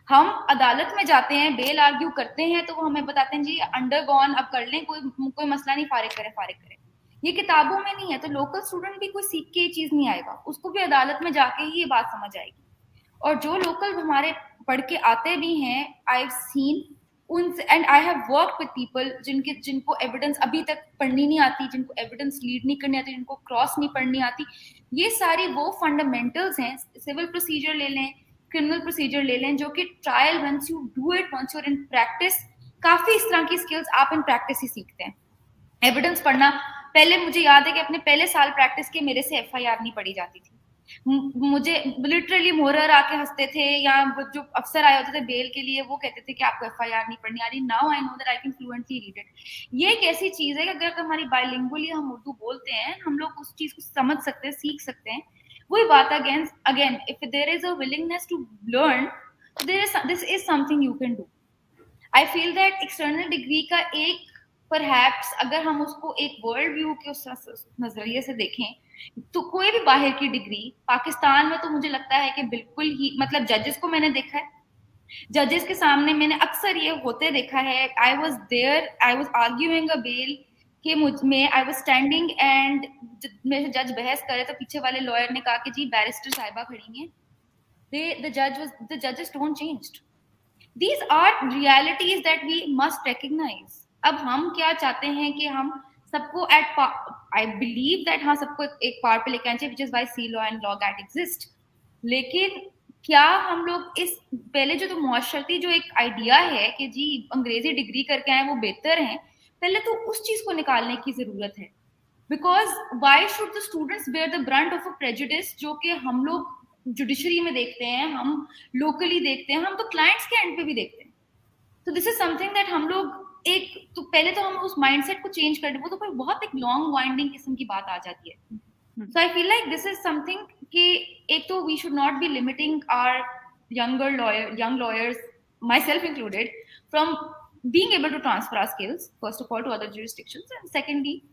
हम अदालत में जाते हैं, बेल आर्ग्यू करते हैं, तो वो हमें बताते हैं जी अंडरगॉन, अब कर लें, कोई मसला नहीं, फारिग करें। ये किताबों में नहीं है, तो लोकल स्टूडेंट भी कोई सीख के ये चीज नहीं आएगा, उसको भी अदालत में जाके ही ये बात समझ आएगी। और जो लोकल हमारे पढ़ के आते भी हैं, आई हैव सीन उनसे, and I have worked with people जिनको एविडेंस अभी तक पढ़नी नहीं आती, जिनको एविडेंस लीड नहीं करनी आती, जिनको क्रॉस नहीं पढ़नी आती। ये सारी वो फंडामेंटल्स हैं, सिविल प्रोसीजर ले लें, क्रिमिनल प्रोसीजर ले लें, जो कि trial once you do it, once you are in practice, काफी इस तरह की स्किल्स आप इन प्रैक्टिस ही सीखते हैं। एविडेंस पढ़ना, पहले मुझे याद है कि अपने पहले साल प्रैक्टिस के मेरे से FIR नहीं पढ़ी जाती थी। मुझे लिटरली मोहर आके हंसते थे, या जो अफसर आए होते थे बेल के लिए, वो कहते थे कि आपको FIR नहीं पढ़नी आ रही। Now I know that I can fluently read it. ये एक ऐसी चीज है कि अगर हमारी बाइलिंगुअली हम उर्दू बोलते हैं, हम लोग उस चीज को समझ सकते हैं, सीख सकते हैं। वही बात again if there is a willingness to learn, this is something you can do. I feel that external degree का एक परहैप्स अगर हम उसको एक वर्ल्ड व्यू के उस नजरिए से देखें, तो कोई भी बाहर की डिग्री पाकिस्तान में तो मुझे लगता है कि बिल्कुल ही, मतलब जजेस को मैंने देखा है, जजेस के सामने मैंने अक्सर ये होते देखा है। I was there, I was arguing a bail कि मुझ में, आई वॉज स्टैंडिंग एंड मेरे जज बहस करे, तो पीछे वाले लॉयर ने कहा कि जी बैरिस्टर साहिबा खड़ी हैं, the judges don't changed. These are realities that we must recognize. अब हम क्या चाहते हैं कि हम सबको एट आई बिलीव दैट हाँ सबको एक पार पे लेके आना चाहिए, which is why see law and law act exist. लेकिन क्या हम लोग इस पहले जो तो मुआशरती जो एक आइडिया है कि जी अंग्रेजी डिग्री करके आए वो बेहतर हैं, पहले तो उस चीज को निकालने की जरूरत है। Because why should the students bear the brunt of a prejudice, जो कि हम लोग जुडिशरी में देखते हैं, हम लोकली देखते हैं, हम तो क्लाइंट्स के एंड पे भी देखते हैं। तो दिस इज समथिंग दैट हम लोग एक तो पहले तो हम उस माइंडसेट को चेंज कर दे, वो तो कोई बहुत एक लॉन्ग वाइंडिंग किस्म की बात आ जाती है। So I feel like this is something कि एक तो we should not be limiting our young lawyers, myself included, from being able to transfer our skills, first of all, to other jurisdictions, and secondly,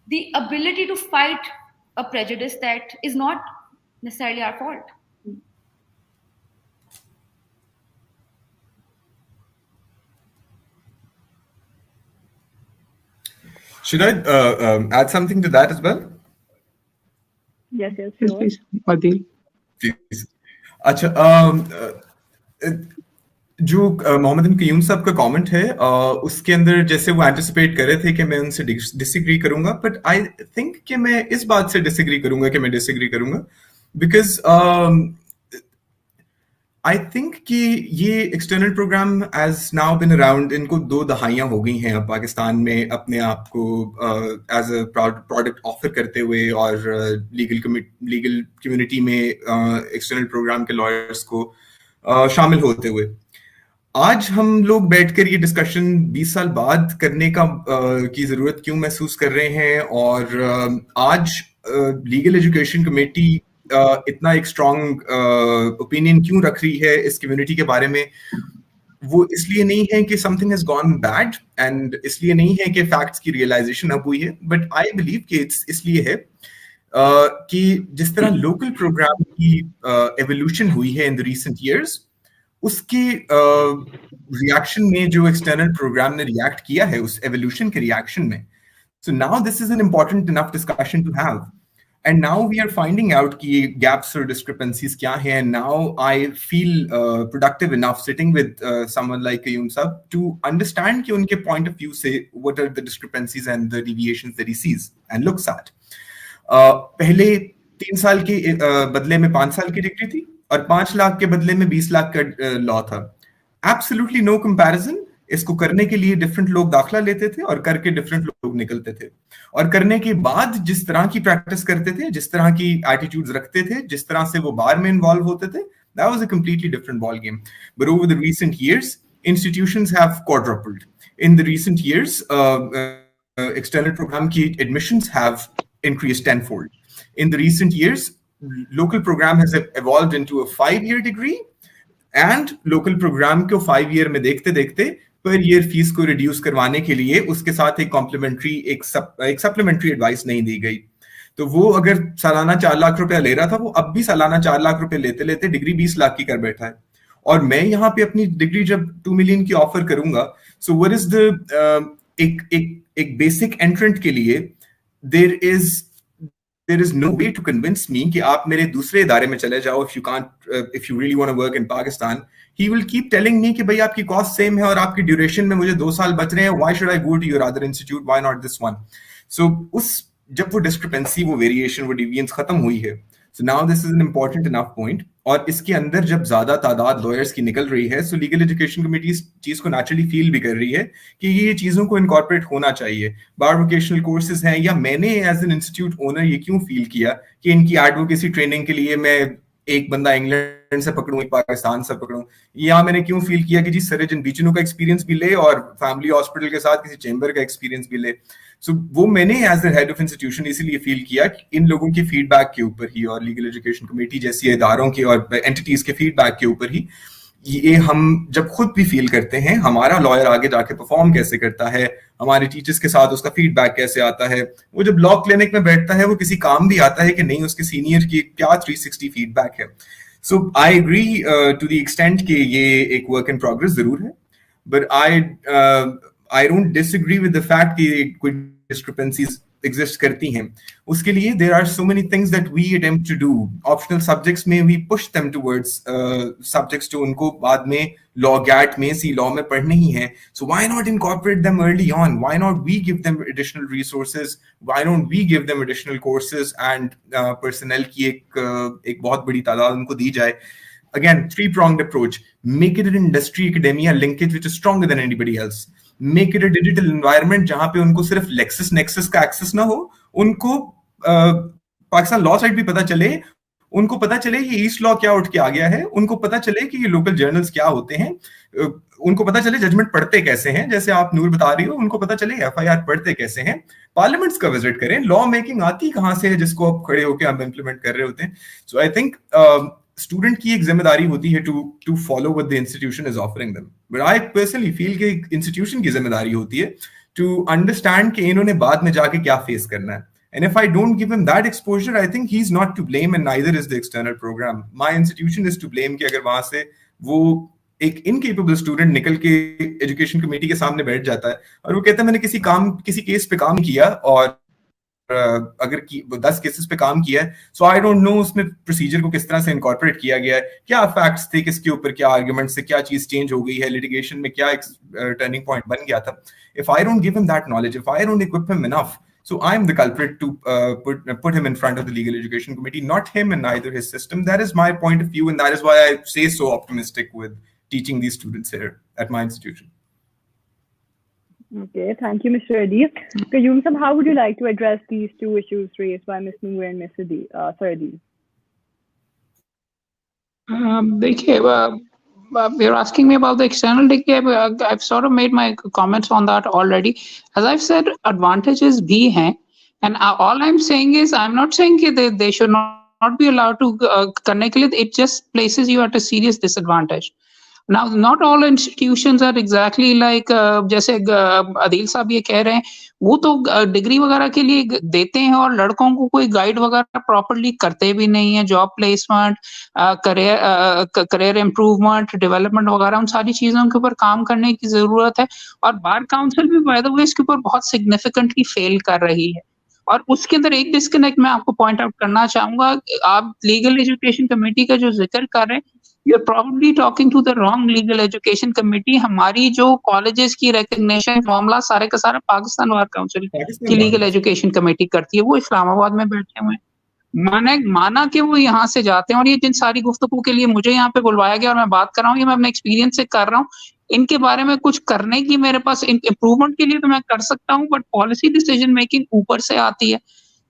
the ability to fight a prejudice that is not necessarily our fault. Should I add something to that as well? Yes, sure. Please, Adil. Please. अच्छा, जो मोहम्मद बिन क़य्यूम साहब का comment है, उसके अंदर जैसे वो anticipate कर रहे थे कि मैं उनसे डिसएग्री करूंगा, बट आई थिंक कि मैं इस बात से डिसएग्री करूंगा बिकॉज आई थिंक कि ये external programme as now been around, इनको 2 दहाइयां हो गई हैं अब पाकिस्तान में अपने आप को एज अ प्रोडक्ट ऑफर करते हुए, और लीगल कम्युनिटी में एक्सटर्नल प्रोग्राम के लॉयर्स को शामिल होते हुए। आज हम लोग बैठकर ये डिस्कशन 20 साल बाद करने की जरूरत क्यों महसूस कर रहे हैं, और आज लीगल एजुकेशन कमेटी इतना एक स्ट्रॉन्ग ओपिनियन क्यों रख रही है इस कम्युनिटी के बारे में, वो इसलिए नहीं है कि something has gone bad, and इसलिए नहीं है कि फैक्ट्स की रियलाइजेशन अब हुई है, बट आई बिलीव कि इसलिए है कि जिस तरह लोकल प्रोग्राम की एवोल्यूशन हुई है इन द रीसेंट ईयर्स, उसके रिएक्शन में जो एक्सटर्नल प्रोग्राम ने रिएक्ट किया है उस एवोल्यूशन के रिएक्शन में, so now this is an important enough discussion to have, and now we are finding out कि gaps or discrepancies क्या हैं, and now I feel productive enough sitting with someone like Qayyum Sahab to understand कि उनके point of view से what are the discrepancies and the deviations that he sees and looks at. पहले 3 साल के बदले में 5 साल की डिग्री थी, और 5 लाख के बदले में 20 लाख का लॉ था। Absolutely no comparison. इसको करने के लिए डिफरेंट लोग दाखिला लेते थे और करके डिफरेंट लोग निकलते थे, और करने के बाद जिस तरह की प्रैक्टिस करते थे, जिस तरह की एटीट्यूड्स रखते थे, जिस तरह से वो बार में इन्वॉल्व होते थे, that was a completely different ball game. But over the recent years, institutions have quadrupled. In the recent years, external program की admissions have increased tenfold. In the recent years, local program has evolved into a 5-year degree, and local program को 5 year में देखते देखते per year fees को reduce करवाने के लिए उसके साथ एक कॉम्प्लीमेंट्री एक सप्लीमेंट्री एडवाइस नहीं दी गई। तो वो अगर सालाना 4 लाख रुपया ले रहा था, वो अब भी सालाना 4 लाख रुपए लेते लेते डिग्री 20 लाख की कर बैठा है, और मैं यहाँ पे अपनी डिग्री जब 2 मिलियन की ऑफर करूंगा, सो व्हाट इज द एक बेसिक एंट्रेंट के लिए there is no way to convince me कि आप मेरे दूसरे इदारे में चले जाओ if you really want to work in Pakistan. He will keep telling me कि भाई आपकी कॉस्ट सेम है और आपकी ड्यूरेशन में मुझे 2 साल बच रहे हैं, why should I go to your other institute, why not this one? So जब वो डिस्क्रिपेंसी, वो वेरिएशन, वो डिविएंस खत्म हुई है, so now this is an important enough point. और इसके अंदर जब ज्यादा तादाद लॉयर्स की निकल रही है, सो लीगल एजुकेशन कमेटी इस चीज को नेचुरली फील भी कर रही है कि ये चीजों को इनकॉर्पोरेट होना चाहिए. बार वोकेशनल कोर्सेज हैं, या मैंने एज एन इंस्टीट्यूट ओनर ये क्यों फील किया कि इनकी एडवोकेसी ट्रेनिंग के लिए मैं एक बंदा इंग्लैंड से पकड़ूं, एक पाकिस्तान से पकड़ूं, या मैंने क्यों फील किया कि जी सर्जन बीचनू का एक्सपीरियंस भी ले और फैमिली हॉस्पिटल के साथ किसी चेंबर का एक्सपीरियंस भी ले. सो वो मैंने as the head of institution इसीलिए फील किया कि इन लोगों के फीडबैक के ऊपर ही और लीगल एजुकेशन कमेटी जैसी इदारों के और एंटिटीज के फीडबैक के ऊपर ही ये हम जब खुद भी फील करते हैं हमारा लॉयर आगे जाके परफॉर्म कैसे करता है, हमारे टीचर्स के साथ उसका फीडबैक कैसे आता है, वो जब लॉ क्लिनिक में बैठता है वो किसी काम भी आता है कि नहीं, उसके सीनियर की क्या 360 फीडबैक है. So I agree to the extent कि ये एक वर्क इन प्रोग्रेस जरूर है, but I don't disagree with the fact कि कोई discrepancies exist करती हैं. उसके लिए there are so many things that we attempt to do. Optional subjects में we push them towards subjects जो उनको बाद में law GAT में C law में पढ़ने ही हैं. So why not incorporate them early on? Why not we give them additional resources? Why don't we give them additional courses and personnel की एक बहुत बड़ी तादाद उनको दी जाए. Again, three-pronged approach. Make it an industry-academia linkage which is stronger than anybody else. Make it a digital environment जहां पे उनको सिर्फ Lexis Nexus का एक्सेस ना हो, उनको पाकिस्तान लॉ साइट भी पता चले, उनको पता चले कि ईस्ट लॉ क्या उठ के आ गया है, उनको पता चले कि ये लोकल जर्नल्स क्या होते हैं, उनको पता चले जजमेंट पढ़ते कैसे हैं, जैसे आप नूर बता रही हो, उनको पता चले FIR पढ़ते कैसे हैं, पार्लियामेंट्स का विजिट करें, लॉ मेकिंग आती कहां से है जिसको आप खड़े होकर आप इम्प्लीमेंट कर रहे होते हैं. सो आई थिंक स्टूडेंट की एक जिम्मेदारी होती है to follow what the institution is offering them, but I personally feel कि इंस्टीट्यूशन की जिम्मेदारी होती है टू अंडरस्टैंड कि इन्होंने बाद में जाके क्या फेस करना है. And if I don't give him that exposure, I think he's not to blame and neither is the external program. My institution is to blame कि अगर वहां से वो एक इनकेपेबल स्टूडेंट निकल के एजुकेशन कमेटी के सामने बैठ जाता है और वो कहता है मैंने किसी केस पे काम किया और अगर 10 केसेस पे काम किया है, सो आई डोंट नो उसमें प्रोसीजर को किस तरह से इनकॉर्पोरेट किया गया है, क्या फैक्ट्स थे, किसके ऊपर क्या आर्गुमेंट से क्या चीज चेंज हो गई है, लिटिगेशन में क्या टर्निंग पॉइंट बन गया था. If I don't give him that knowledge, if I don't equip him enough, so I am the culprit to put him in front of the legal education committee, not him and neither his system. That is my point of view, and that is why I say so optimistic with teaching these students here at my institution. Okay, thank you, Mr. Adib. Qayyum Sahab, how would you like to address these two issues raised by Ms. Noor and Mr. Adib? देखिए, you're asking me about the external degree. I've sort of made my comments on that already. As I've said, advantages bhi hain, and all I'm saying is, I'm not saying that they should not be allowed to karne ke liye. It just places you at a serious disadvantage. Now, not all institutions are exactly like जैसे अदील साहब ये कह रहे हैं, वो तो degree वगैरह के लिए देते हैं और लड़कों को कोई गाइड वगैरह प्रॉपर्ली करते भी नहीं है. Job placement, career improvement, development वगैरह, उन सारी चीजों के ऊपर काम करने की जरूरत है. और बार काउंसिल भी बाय द वे इसके ऊपर बहुत सिग्निफिकेंटली फेल कर रही है. और उसके अंदर एक डिस्कनेक्ट मैं आपको पॉइंट आउट करना चाहूंगा. आप लीगल एजुकेशन कमेटी का जो जिक्र कर रहे हैं, you're probably talking to the wrong legal education committee. हमारी जो कॉलेजेस की रिकग्निशन मामला सारे का सारा पाकिस्तान बार काउंसिल की लीगल एजुकेशन कमेटी करती है. वो इस्लामाबाद में बैठे हुए हैं. माना कि वो यहाँ से जाते हैं, और ये जिन सारी गुफ्तगू के लिए मुझे यहाँ पे बुलवाया गया और मैं बात कर रहा हूँ, ये मैं अपने एक्सपीरियंस से कर रहा हूँ. इनके बारे में कुछ करने की मेरे पास इम्प्रूवमेंट के लिए तो मैं कर सकता हूँ, बट पॉलिसी डिसीजन मेकिंग ऊपर से आती है.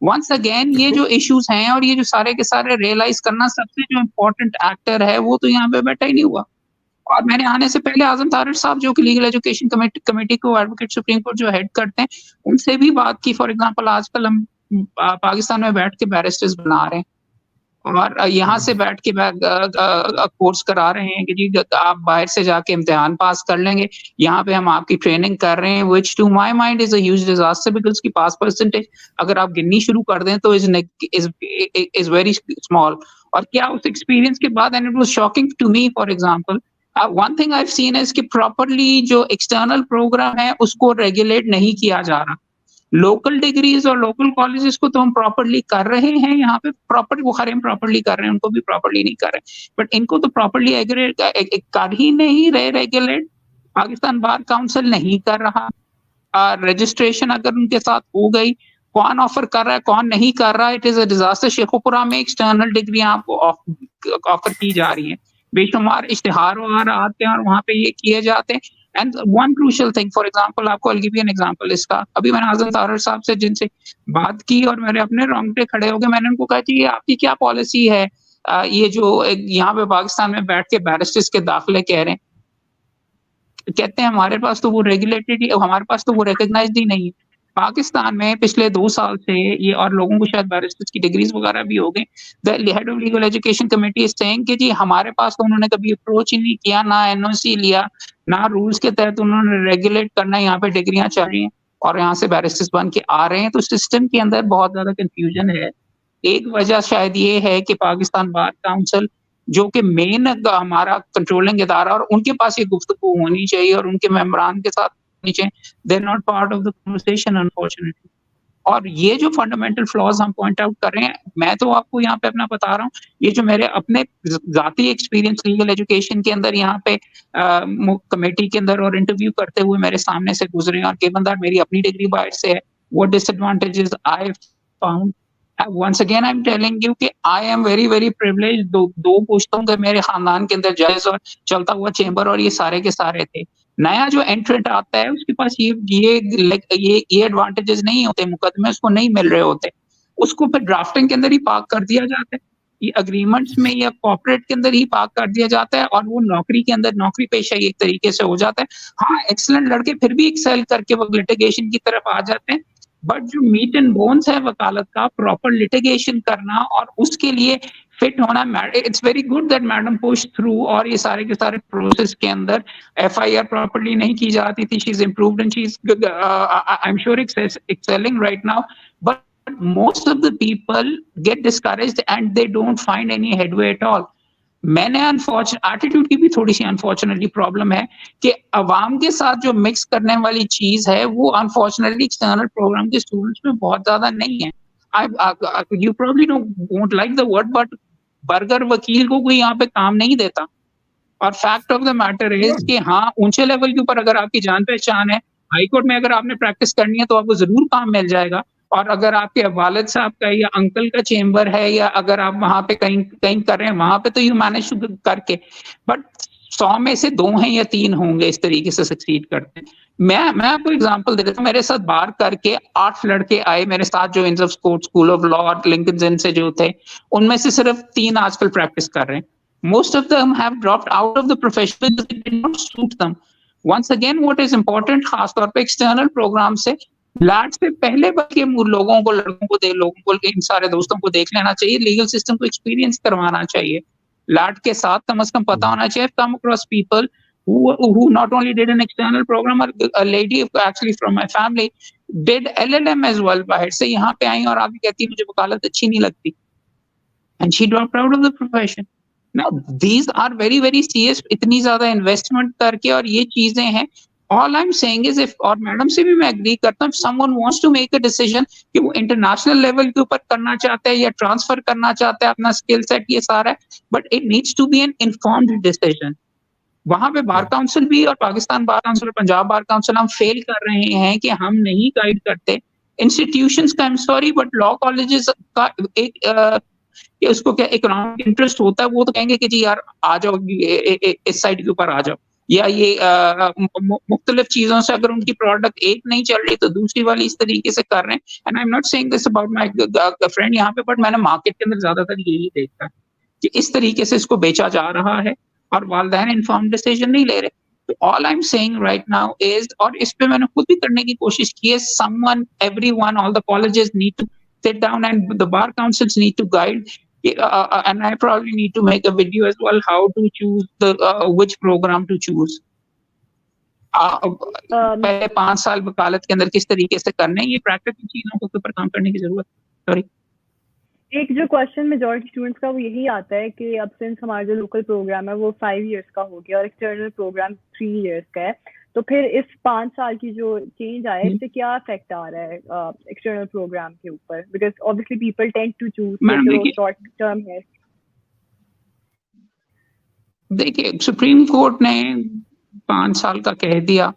वंस अगेन ये जो इश्यूज हैं और ये जो सारे के सारे रियलाइज करना, सबसे जो इम्पोर्टेंट एक्टर है वो तो यहाँ पे बैठा ही नहीं हुआ. और मैंने आने से पहले आजम तारिक साहब जो कि लीगल एजुकेशन कमेटी को एडवोकेट सुप्रीम कोर्ट जो हेड करते हैं, उनसे भी बात की. फॉर एग्जांपल आजकल हम पाकिस्तान में बैठ के बैरिस्टर्स बना रहे हैं और यहाँ से बैठ के कोर्स करा रहे हैं कि जी आप बाहर से जाके इम्तिहान पास कर लेंगे, यहाँ पे हम आपकी ट्रेनिंग कर रहे हैं, which to my mind is a huge disaster because की पास परसेंटेज अगर आप गिननी शुरू कर दें तो is very small. और क्या उस एक्सपीरियंस के बाद, and it was shocking to me for example, one thing I have seen is कि प्रॉपर्ली जो एक्सटर्नल प्रोग्राम है उसको रेगुलेट नहीं किया जा रहा। लोकल डिग्रीज और लोकल कॉलेजेस को तो हम प्रॉपर्ली कर रहे हैं, यहाँ पे प्रॉपर बुखारी हम प्रॉपर्ली कर रहे हैं, उनको भी प्रॉपर्ली नहीं कर रहे, बट इनको तो प्रॉपर्ली कर ही नहीं रहे रेगुलेट। पाकिस्तान बार काउंसिल नहीं कर रहा। रजिस्ट्रेशन अगर उनके साथ हो गई, कौन ऑफर कर रहा है कौन नहीं कर रहा है, it is a disaster. Sheikhupura में एक्सटर्नल डिग्री आपको ऑफर की जा रही है, बेशुमार इश्तिहार आते हैं और वहां पे ये किए जाते हैं। And one crucial thing, for example आपको I'll give you an example इसका, अभी मैंने आजम तारर साहब से जिनसे बात की और मेरे अपने रोंगटे खड़े हो गए, मैंने उनको कहा कि आपकी क्या पॉलिसी है, ये जो यहाँ पे पाकिस्तान में बैठ के बैरिस्टर्स के दाखिले कह रहे हैं, कहते हैं हमारे पास तो वो रेगुलेटेड, हमारे पास तो वो रिकॉग्नाइज्ड ही नहीं है। पाकिस्तान में पिछले 2 साल से ये, और लोगों को शायद बैरिस्टर्स की डिग्रीज वगैरह भी हो गई, the head of legal education committee is saying कि जी हमारे पास तो उन्होंने कभी अप्रोच ही नहीं किया, ना एनओसी लिया, ना रूल्स के तहत उन्होंने रेगुलेट करना, यहाँ पे डिग्रियां चल रही हैं और यहाँ से बैरिस्टर्स बन के आ रहे हैं। तो सिस्टम के अंदर बहुत ज्यादा कंफ्यूजन है। एक वजह शायद ये है कि पाकिस्तान बार काउंसिल जो कि मेन हमारा कंट्रोलिंग इदारा, और उनके पास ये गुफ्तगू होनी चाहिए और उनके मेंबरान के साथ होनी चाहिए, they are not part of the conversation unfortunately. और ये जो फंडामेंटल फ्लॉज हम पॉइंट आउट कर रहे हैं, मैं तो आपको यहाँ पे अपना बता रहा हूँ, ये जो मेरे अपने जाती एक्सपीरियंस लीगल एजुकेशन के अंदर यहाँ पे कमेटी के अंदर और इंटरव्यू करते हुए मेरे सामने से गुजरे, और गिवन दैट मेरी अपनी डिग्री बाहर से है, what disadvantages I found, once again I'm telling you कि I am very very privileged। दो पुश्तों के मेरे खानदान के अंदर जज और चलता हुआ चेंबर और ये सारे के सारे थे। नया जो एंट्रेंट आता है उसके पास ये एडवांटेजेस नहीं होते, मुकदमे उसको नहीं मिल रहे होते, उसको फिर ड्राफ्टिंग के अंदर ही पार्क कर दिया जाता है, ये अग्रीमेंट्स में या कॉर्पोरेट के अंदर ही पार्क कर दिया जाता है, और वो नौकरी के अंदर नौकरी पेशा एक तरीके से हो जाता है। हाँ, एक्सीलेंट लड़के फिर भी एक्सेल करके वो लिटिगेशन की तरफ आ जाते हैं, बट जो मीट एंड बोन्स है वकालत का, प्रॉपर लिटिगेशन करना और उसके लिए फिट होना, it's very good that madam push through, और ये सारे के सारे प्रोसेस के अंदर FIR प्रॉपर्ली नहीं की जाती थी, she is improved and she is I am sure excelling right now, but most of the people get discouraged and they don't find any headway at all। मैंने एटीट्यूड की भी थोड़ी सी अनफॉर्चुनेटली प्रॉब्लम है कि अवाम के साथ जो मिक्स करने वाली चीज है वो अनफॉर्चुनेटली एक्सटर्नल प्रोग्राम के स्टूडेंट्स में बहुत ज्यादा नहीं है। You probably don't like the word, but burger वकील को कोई यहाँ पे काम नहीं देता, और fact of the matter is कि हाँ, ऊंचे लेवल के ऊपर अगर आपकी जान पहचान है, हाईकोर्ट में अगर आपने प्रैक्टिस करनी है तो आपको जरूर काम मिल जाएगा, और अगर आपके वालिद साहब का या अंकल का चेंबर है, या अगर आप वहां पे कहीं कर रहे हैं, वहां पे तो यू मैनेज करके, बट 100 में से 2 हैं या 3 होंगे इस तरीके से सक्सीड करते हैं। मैं आपको एग्जांपल दे देता हूँ, मेरे साथ बार करके 8 लड़के आए मेरे साथ जो इंस ऑफ स्कूल ऑफ लॉ और लिंकन इन से जो थे, उनमें से सिर्फ 3 आजकल प्रैक्टिस कर रहे हैं। Most of them have dropped out of the profession because it did not suit them। Once again, what is important, खास तौर पे एक्सटर्नल प्रोग्राम से लैट से पहले बल्कि लोगों को इन सारे दोस्तों को देख लेना चाहिए, लीगल सिस्टम को एक्सपीरियंस करवाना चाहिए, लैट के साथ कम से कम पता होना चाहिए। Come across people who not only did an external program, a lady actually from my family did LLM as well, बाहर से यहाँ पे आई और आगे कहती मुझे वकालत अच्छी नहीं लगती, and she dropped out of the profession। Now these are very very serious, इतनी ज्यादा इन्वेस्टमेंट करके और ये चीजें हैं। All I'm saying is, if, और मैडम से भी मैं एग्री करता हूँ, if someone wants to make a decision कि वो इंटरनेशनल लेवल के ऊपर करना चाहता है या ट्रांसफर करना चाहता है अपना स्किल सेट, ये सारा है, but it needs to be an informed decision. वहां पे बार काउंसिल भी और पाकिस्तान बार काउंसिल और पंजाब बार काउंसिल हम फेल कर रहे हैं कि हम नहीं गाइड करते इंस्टीट्यूशंस का। आई am sorry, but law colleges का एक उसको क्या इकोनॉमिक इंटरेस्ट होता है, वो तो कहेंगे कि जी यार आ जाओ इस साइड के ऊपर आ जाओ, या ये मुख्तलिफ चीजों से अगर उनकी प्रोडक्ट एक नहीं चल रही तो दूसरी वाली इस तरीके से कर रहे हैं। And I am not saying this about my friend यहाँ पे, बट मैंने मार्केट के अंदर ज्यादातर यही देखा कि इस तरीके से इसको बेचा जा रहा है और वालिदैन इन्फॉर्म्ड डिसीजन नहीं ले रहे। तो all I am saying right now is, और इस पे मैंने खुद भी करने की कोशिश की है, someone, everyone, all the colleges need to sit down and the bar councils need to guide, and I probably need to make a video as well how to choose the which program to choose। पहले 5 साल वकालत के अंदर किस तरीके से करने, ये प्रैक्टिकल चीजों के ऊपर काम करने की जरूरत है। सॉरी, एक जो क्वेश्चन मेजॉरिटी स्टूडेंट्स का वो यही आता है कि अब सिंस हमारा जो लोकल प्रोग्राम है वो 5 इयर्स का हो गया और एक्सटर्नल प्रोग्राम 3 इयर्स का है, तो फिर इस 5 साल की जो चेंज आया इससे क्या इफेक्ट आ रहा है एक्सटर्नल प्रोग्राम के ऊपर? Because obviously people tend to choose short term है। देखिए सुप्रीम कोर्ट ने 5 साल का कह दिया,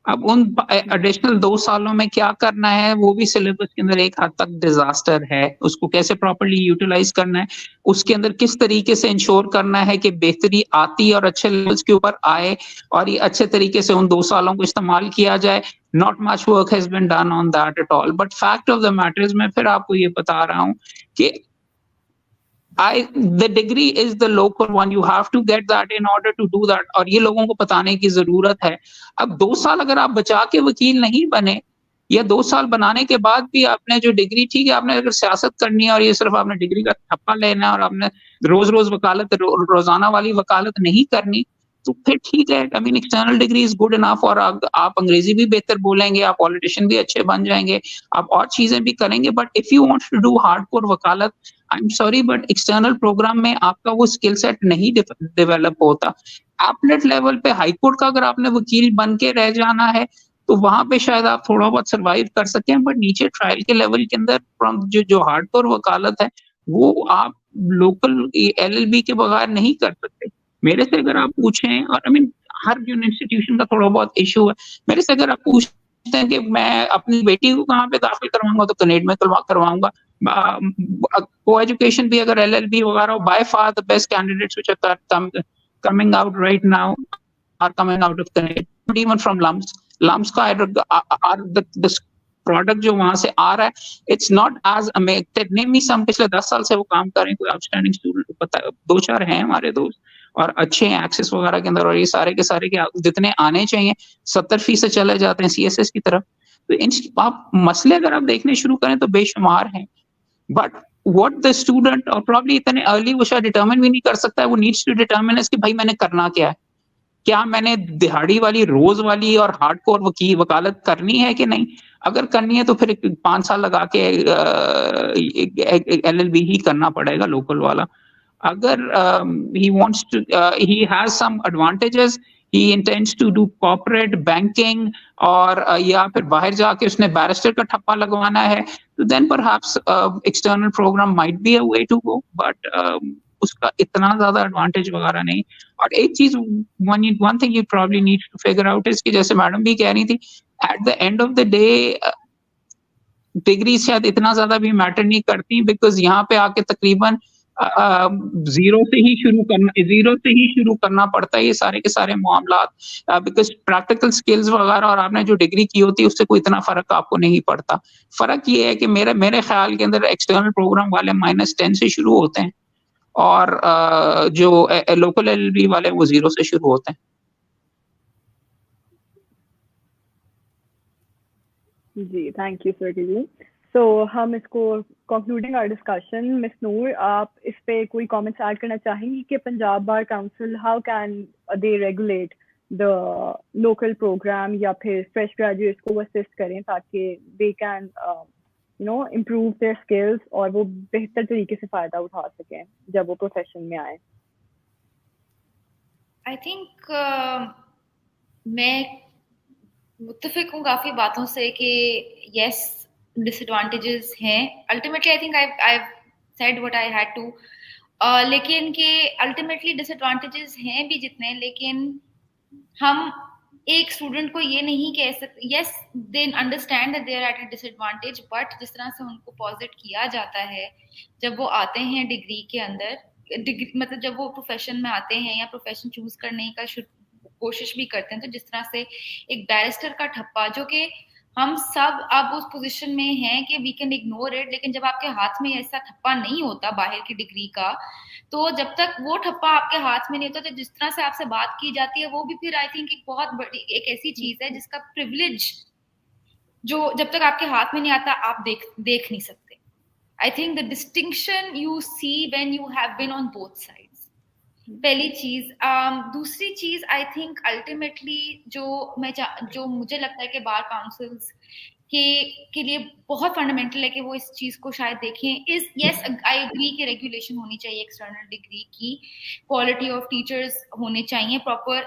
अब उन एडिशनल 2 सालों में क्या करना है वो भी सिलेबस के अंदर एक हद तक डिजास्टर है। उसको कैसे प्रॉपर्ली यूटिलाइज करना है, उसके अंदर किस तरीके से इंश्योर करना है कि बेहतरी आती और अच्छे लेवल्स के ऊपर आए और ये अच्छे तरीके से उन 2 सालों को इस्तेमाल किया जाए। Not much work has been done on that at all, but fact of the matter is, मैं फिर आपको ये बता रहा हूँ कि the degree is the local one, you have to get that in order to do that, और ये लोगों को बताने की जरूरत है। अब 2 साल अगर आप बचा के वकील नहीं बने या 2 साल बनाने के बाद भी आपने जो डिग्री, ठीक है आपने अगर सियासत करनी है और ये सिर्फ आपने डिग्री का ठप्पा लेना है और आपने रोज रोज वकालत रोजाना वाली वकालत नहीं करनी, तो फिर ठीक है। I mean external degree is good enough, और आप अंग्रेजी भी बेहतर बोलेंगे, आप पॉलिटिशियन भी अच्छे बन जाएंगे, आप और चीजें भी करेंगे, but if you want to do hardcore वकालत, I am sorry but external programme में आपका वो स्किल सेट नहीं डेवलप होता। एपलेट लेवल पे हाईकोर्ट का अगर आपने वकील बन के रह जाना है तो वहां पे शायद आप थोड़ा बहुत सर्वाइव कर सकें, बट नीचे ट्रायल के लेवल के अंदर जो हार्डकोर वकालत है वो आप लोकल LLB के बगैर नहीं कर सकते। मेरे से अगर आप पूछें, और आई मीन हर इंस्टीट्यूशन का थोड़ा बहुत इशू है, मेरे से अगर आप पूछते हैं कि मैं अपनी बेटी को कहाँ पे दाखिल करवाऊंगा तो कनेड में करवाऊंगा। को एजुकेशन भी अगर LLB वगैरह, by far the best candidates which are coming out right now are coming out of Canada, not even from lumps का the प्रोडक्ट जो वहां से आ रहा है, इट्स नॉट एज अमेजिंग। हम पिछले 10 साल से वो काम कर रहे हैं, कोई आउटस्टैंडिंग स्टूडेंट पता 2-4 हैं हमारे दोस्त और अच्छे हैं एक्सेस वगैरह के अंदर, और ये सारे के सारे के जितने आने चाहिए 70% चले जाते हैं CSS की तरफ। तो इन आप मसले अगर आप देखने शुरू करें तो बेशुमार हैं, बट व्हाट द स्टूडेंट और प्रॉब्ली इतने अर्ली वो शायद डिटरमिन भी नहीं कर सकता है। वो नीड्स टू डिटरमिन इसकी भाई मैंने करना क्या है, क्या मैंने दिहाड़ी वाली रोज वाली और हार्डकोर वकालत करनी है कि नहीं। अगर करनी है तो फिर 5 साल लगा के LLB ही करना पड़ेगा लोकल वाला। अगर he wants to he has some advantages, he intends to do corporate banking और या फिर बाहर जाके उसने बैरिस्टर का ठप्पा लगवाना है, तो then perhaps external program might be a way to go, but उसका इतना ज्यादा एडवांटेज वगैरह नहीं। और एक चीज one thing you probably need to figure out is कि जैसे मैडम भी कह रही थी, at the end of the day degree शायद इतना ज्यादा भी मैटर नहीं करती, बिकॉज यहाँ पे आके तकरीबन जीरो से ही शुरू करना पड़ता है ये सारे के सारे मामलात, बिकॉज प्रैक्टिकल स्किल्स वगैरह और आपने जो डिग्री की होती है उससे कोई इतना फर्क आपको नहीं पड़ता। फर्क ये है कि मेरे ख्याल के अंदर एक्सटर्नल प्रोग्राम वाले -10 से शुरू होते हैं और जो लोकल LLB वाले वो 0 से शुरू होते हैं। जी थैंक यू सर जी। सो हम इसको concluding our discussion, miss Noor आप इस पे कोई कमेंट्स ऐड करना चाहेंगी कि Punjab bar council how can they regulate the local programme या फिर फ्रेश ग्रेजुएट्स को असिस्ट करें ताकि they can improve their skills और वो बेहतर तरीके से फायदा उठा सकें जब वो प्रोफेशन में आए। आई थिंक मैं मुत्तफिक हूँ काफी बातों से कि यस डिसएडवांटेजेस हैं। Ultimately I think I said what I had to, लेकिन कि अल्टीमेटली डिसएडवांटेजेस हैं भी जितने, लेकिन हम एक स्टूडेंट को ये नहीं कह सकते yes they understand that they are at a disadvantage, but जिस तरह से उनको पॉजिट किया जाता है जब वो आते हैं डिग्री के अंदर, डिग्री मतलब जब वो प्रोफेशन में आते हैं या प्रोफेशन चूज करने का कोशिश भी करते हैं, तो जिस तरह से एक बैरिस्टर का ठप्पा जो कि हम सब अब उस पोजीशन में हैं कि वी कैन इग्नोर इट, लेकिन जब आपके हाथ में ऐसा ठप्पा नहीं होता बाहर की डिग्री का, तो जब तक वो ठप्पा आपके हाथ में नहीं होता तो जिस तरह से आपसे बात की जाती है वो भी फिर आई थिंक एक बहुत बड़ी एक ऐसी चीज है जिसका प्रिविलेज जो जब तक आपके हाथ में नहीं आता आप देख नहीं सकते। I think the distinction you see when you have been on both sides, पहली चीज। दूसरी चीज आई थिंक अल्टीमेटली जो मुझे लगता है कि बार काउंसिल्स के लिए बहुत फंडामेंटल है कि वो इस चीज को शायद देखें। यस आई एग्री कि रेगुलेशन होनी चाहिए एक्सटर्नल डिग्री की, क्वालिटी ऑफ टीचर्स होने चाहिए प्रॉपर।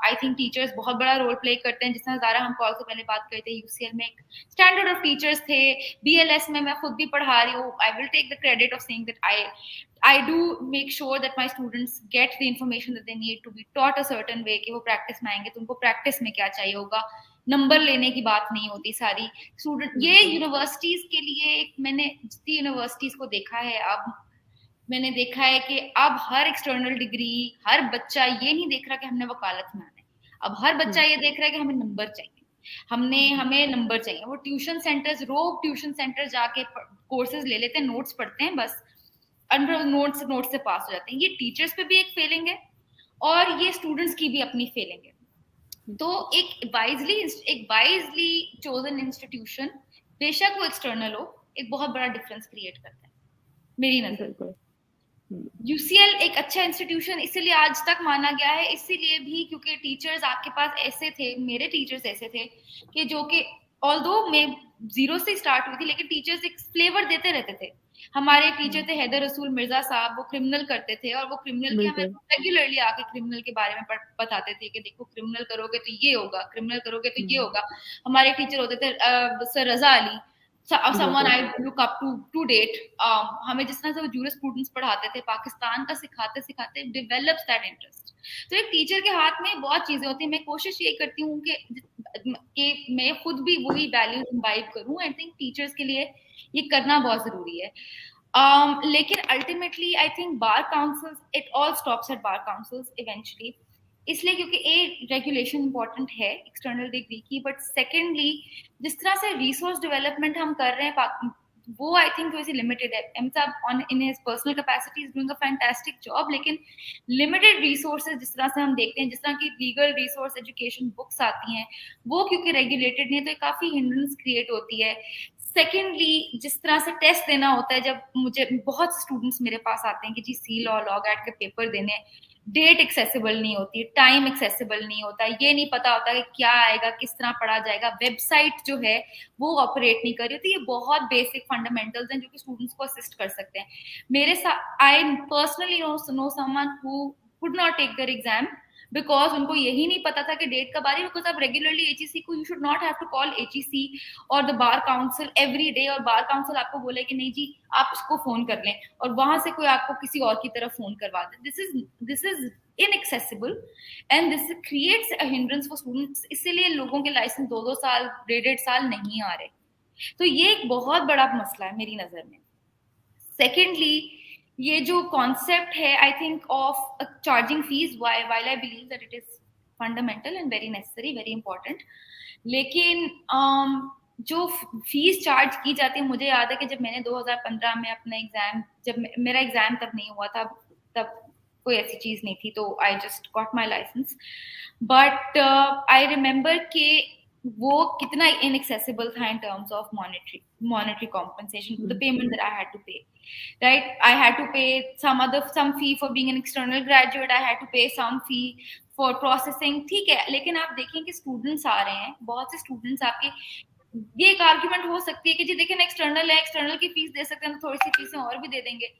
आई थिंक टीचर्स बहुत बड़ा रोल प्ले करते हैं, जिस तरह ज़ारा हम कॉल से पहले बात करते हैं, यूसीएल में एक स्टैंडर्ड ऑफ टीचर्स थे, बीएलएस में मैं खुद भी पढ़ा रही हूँ, I will take the credit of saying that I do make sure that my students get the information that they need to be taught a certain way, कि वो प्रैक्टिस में आएंगे तो उनको प्रैक्टिस में क्या चाहिए होगा, नंबर लेने की बात नहीं होती सारी स्टूडेंट। ये यूनिवर्सिटीज के लिए मैंने जितनी यूनिवर्सिटीज को देखा है, अब मैंने देखा है कि अब हर एक्सटर्नल डिग्री, हर बच्चा ये नहीं देख रहा कि हमने वकालत में आना है, अब हर बच्चा ये देख रहा है कि हमें नंबर चाहिए, हमें नंबर चाहिए। वो ट्यूशन सेंटर्स, रोब ट्यूशन सेंटर जाके कोर्सेज ले लेते हैं, नोट्स पढ़ते हैं, बस नोट्स से पास हो जाते हैं। ये टीचर्स पे भी एक फेलिंग है और ये स्टूडेंट्स की भी अपनी फेलिंग है। तो एक वाइजली चोजन इंस्टीट्यूशन, बेशक वो एक्सटर्नल हो, एक बहुत बड़ा डिफरेंस क्रिएट करता है मेरी नजर में। यूसीएल एक अच्छा इंस्टीट्यूशन इसीलिए आज तक माना गया है, इसीलिए भी क्योंकि टीचर्स आपके पास ऐसे थे, मेरे टीचर्स ऐसे थे कि जो कि ऑल्दो मैं 0 से स्टार्ट हुई थी, लेकिन टीचर्स एक फ्लेवर देते रहते थे। हमारे टीचर थे हैदर रसूल मिर्जा साहब, वो क्रिमिनल करते थे और वो क्रिमिनल की हमें रेगुलरली आके क्रिमिनल के बारे में बताते थे कि देखो क्रिमिनल करोगे तो ये होगा, क्रिमिनल करोगे तो ये होगा। हमारे टीचर होते थे sir Raza Ali, someone I look up to date। हमें जिस तरह से वो जूरिस्प्रूडेंस पढ़ाते थे, पाकिस्तान का सिखाते सिखाते डेवलप्स दैट इंटरेस्ट। तो एक टीचर के हाथ में बहुत चीजें होती हैं। मैं कोशिश ये करती हूँ कि मैं खुद भी वही वैल्यूज इम्बाइब करूँ। आई थिंक टीचर्स के लिए ये करना बहुत जरूरी है। लेकिन ultimately I think bar councils, it all stops at bar councils eventually, इसलिए क्योंकि रेगुलेशन इंपॉर्टेंट है एक्सटर्नल डिग्री की, बट सेकेंडली जिस तरह से रिसोर्स डेवलपमेंट हम कर रहे हैं वो आई थिंक थोड़ी सी लिमिटेड है। एम साहब in his personal capacity is doing a fantastic job, लेकिन लिमिटेड रिसोर्सेज जिस तरह से हम देखते हैं, जिस तरह की लीगल रिसोर्स एजुकेशन बुक्स आती हैं, वो क्योंकि रेगुलेटेड नहीं है तो काफी हिंड्रेंस क्रिएट होती है। सेकेंडली जिस तरह से टेस्ट देना होता है, जब मुझे बहुत स्टूडेंट्स मेरे पास आते हैं कि जी सी लॉ लॉग एड के पेपर देने, डेट एक्सेसिबल नहीं होती, टाइम एक्सेसिबल नहीं होता, ये नहीं पता होता कि क्या आएगा, किस तरह पढ़ा जाएगा, वेबसाइट जो है वो ऑपरेट नहीं कर रही होती। ये बहुत बेसिक फंडामेंटल्स हैं जो कि स्टूडेंट्स को असिस्ट कर सकते हैं। मेरे साथ I personally know someone who could not take their exam because उनको यही नहीं पता था कि डेट कब आ रही है। बिकॉज आप रेगुलरली एचईसी को, you should not have to call HEC और the bar council every day, और बार काउंसिल आपको बोले कि नहीं जी आप इसको फोन कर लें, और वहां से कोई आपको किसी और की तरफ फोन करवा दे। This is inaccessible and this creates a hindrance for students। इसीलिए लोगों के लाइसेंस 2-2 साल, 1.5 साल नहीं आ रहे। तो ये एक बहुत बड़ा मसला है मेरी नजर में। सेकेंडली ये जो कॉन्सेप्ट है I think of charging fees, while I believe that it is fundamental and very necessary, very important, लेकिन जो फीस चार्ज की जाती है, मुझे याद है कि जब मैंने 2015 में अपना एग्जाम, जब मेरा एग्जाम तब नहीं हुआ था, तब कोई ऐसी चीज नहीं थी, तो I just got my licence, but I remember कि वो कितना इनएक्सेसिबल था in terms of monetary compensation, the payment that I had to pay, right? I had to pay some fee for being an external graduate, I had to pay some fee for processing, ठीक है। लेकिन आप देखें कि students आ रहे हैं, बहुत से स्टूडेंट्स आपके, ये एक आर्ग्यूमेंट हो सकती है कि जी देखें ना एक्सटर्नल है, एक्सटर्नल की फीस दे सकते हैं तो थोड़ी सी फीसें और भी दे देंगे।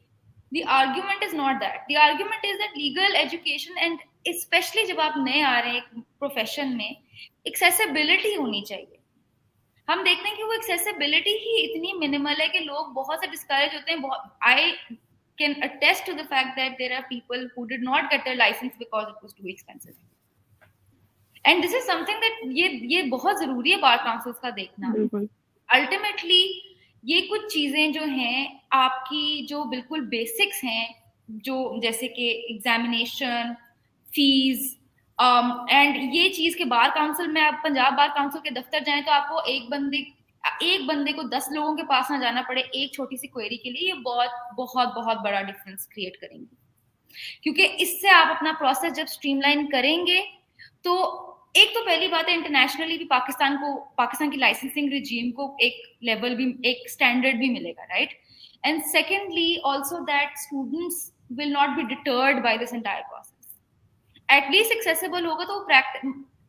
The argument is not that. The argument is that legal education, and especially जब आप नए आ रहे हैं एक प्रोफेशन में, एक्सेसिबिलिटी होनी चाहिए। हम देखते हैं कि वो एक्सेसिबिलिटी ही इतनी मिनिमल है कि लोग बहुत से डिस्करेज होते हैं। I can attest to the fact that there are people who did not get their license because it was too expensive. And this is something that ये बहुत जरूरी है बार काउंसिल्स का देखना। Ultimately ये कुछ चीजें जो हैं आपकी, जो बिल्कुल बेसिक्स हैं, जो जैसे कि एग्जामिनेशन, फीस, एंड ये चीज के बार काउंसिल में, आप पंजाब बार काउंसिल के दफ्तर जाएं तो आपको एक बंदे को 10 लोगों के पास ना जाना पड़े एक छोटी सी क्वेरी के लिए। ये बहुत बहुत बहुत बड़ा डिफरेंस क्रिएट करेंगे, क्योंकि इससे आप अपना प्रोसेस जब स्ट्रीमलाइन करेंगे तो एक तो पहली बात है इंटरनेशनली भी पाकिस्तान की लाइसेंसिंग रिजीम को एक लेवल भी, एक स्टैंडर्ड भी मिलेगा, right? And secondly also that students will not be deterred by this entire process. At least accessible होगा तो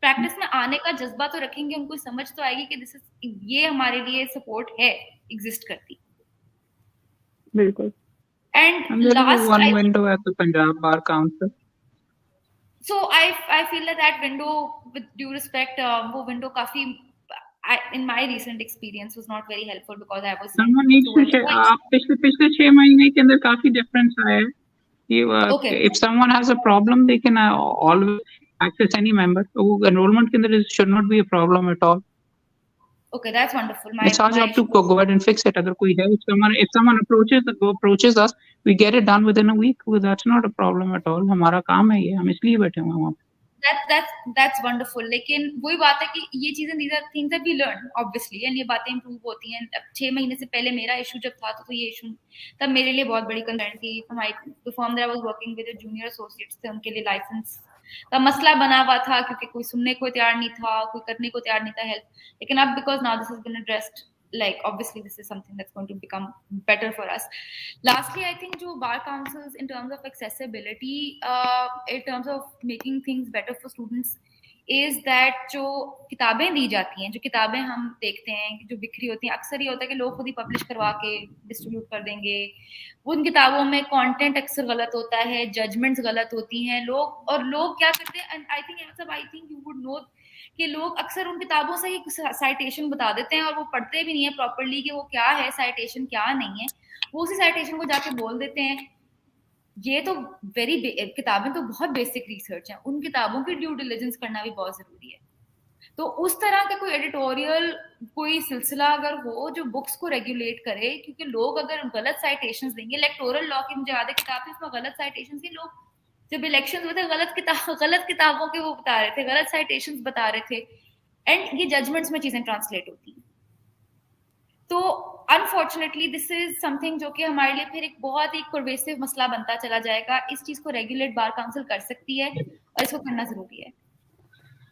प्रैक्टिस में आने का जज्बा तो रखेंगे, उनको समझ तो आएगी कि दिस इज, ये हमारे लिए सपोर्ट है, एग्जिस्ट करती। बिल्कुल। And last, one window at the Punjab Bar Council. So I feel that window, with due respect, वो window काफी, in my recent experience was not very helpful because I was someone needs to share. पिछले 6 महीने के अंदर काफी difference आया है. Okay. If someone has a problem, they can always access any member. So enrollment के अंदर should not be a problem at all. Okay, that's wonderful. It's our job to go ahead and fix it. अगर कोई है, if someone approaches us, we get it done within a week. That's not a problem at all. हमारा काम है ये, हम इसलिए बैठे हुए हैं वहाँ पे. That's wonderful. लेकिन वही बात है कि ये चीजें, these are things that we learn obviously, and ये बातें improve होती हैं. अब 6 महीने से पहले मेरा इशू जब था तो ये इशू तब मेरे लिए बहुत बड़ी कंसर्न थी. The firm that I was working with, junior associates थे, उनके लिए लाइसेंस का मसला बना हुआ था क्योंकि कोई सुनने को तैयार नहीं था, कोई करने को तैयार नहीं था हेल्प. लेकिन अब because now this has been addressed, like obviously this is something that's going to become better for us. Lastly, I think जो bar councils in terms of accessibility, in terms of making things better for students, is that जो किताबें दी जाती हैं, जो किताबें हम देखते हैं जो बिखरी होती हैं, अक्सर ये होता है कि लोग खुद ही पब्लिश करवा के डिस्ट्रीब्यूट कर देंगे. उन किताबों में कंटेंट अक्सर गलत होता है, जजमेंट्स गलत होती हैं. लोग क्या करते हैं, I think you would know कि लोग अक्सर उन किताबों से ही साइटेशन बता देते हैं और वो पढ़ते भी नहीं है प्रॉपर्ली कि वो क्या है साइटेशन, क्या नहीं है. वो उसी साइटेशन को जाके बोल देते हैं. ये तो किताबें तो बहुत बेसिक रिसर्च है, उन किताबों की ड्यू डिलिजेंस करना भी बहुत जरूरी है. तो उस तरह का कोई एडिटोरियल, कोई सिलसिला अगर हो जो बुक्स को रेगुलेट करे, क्योंकि लोग अगर गलत साइटेशंस देंगे, इलेक्टोरल लॉ की मुझे याद है किताब थी, उसमें गलत साइटेशंस थी. लोग जब इलेक्शन हुए थे गलत किताबों के वो बता रहे थे, गलत साइटेशंस बता रहे थे, एंड ये जजमेंट्स में चीजें ट्रांसलेट होती हैं. तो अनफॉर्चुनेटली दिस इज समथिंग जो कि हमारे लिए फिर एक बहुत ही परवेसिव मसला बनता चला जाएगा. इस चीज को रेगुलेट बार काउंसिल कर सकती है और इसको करना जरूरी है.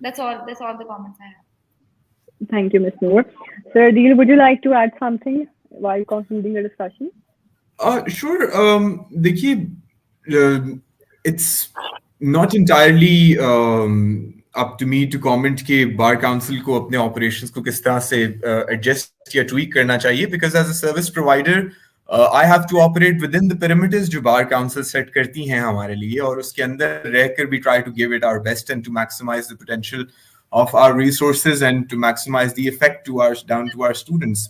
That's all the comments I have. Thank you, Ms. Noor. Sir Adil, would you like to add something while concluding the discussion? Sure. देखिए, it's not entirely up to me to comment कि bar council को अपने operations को किस तरह से adjust या tweak करना चाहिए, because as a service provider I have to operate within the perimeters जो बार काउंसिल सेट करती हैं हमारे लिए, और उसके अंदर रहकर भी try to give it our best and to maximize the potential of our resources and to maximize the effect down to our students.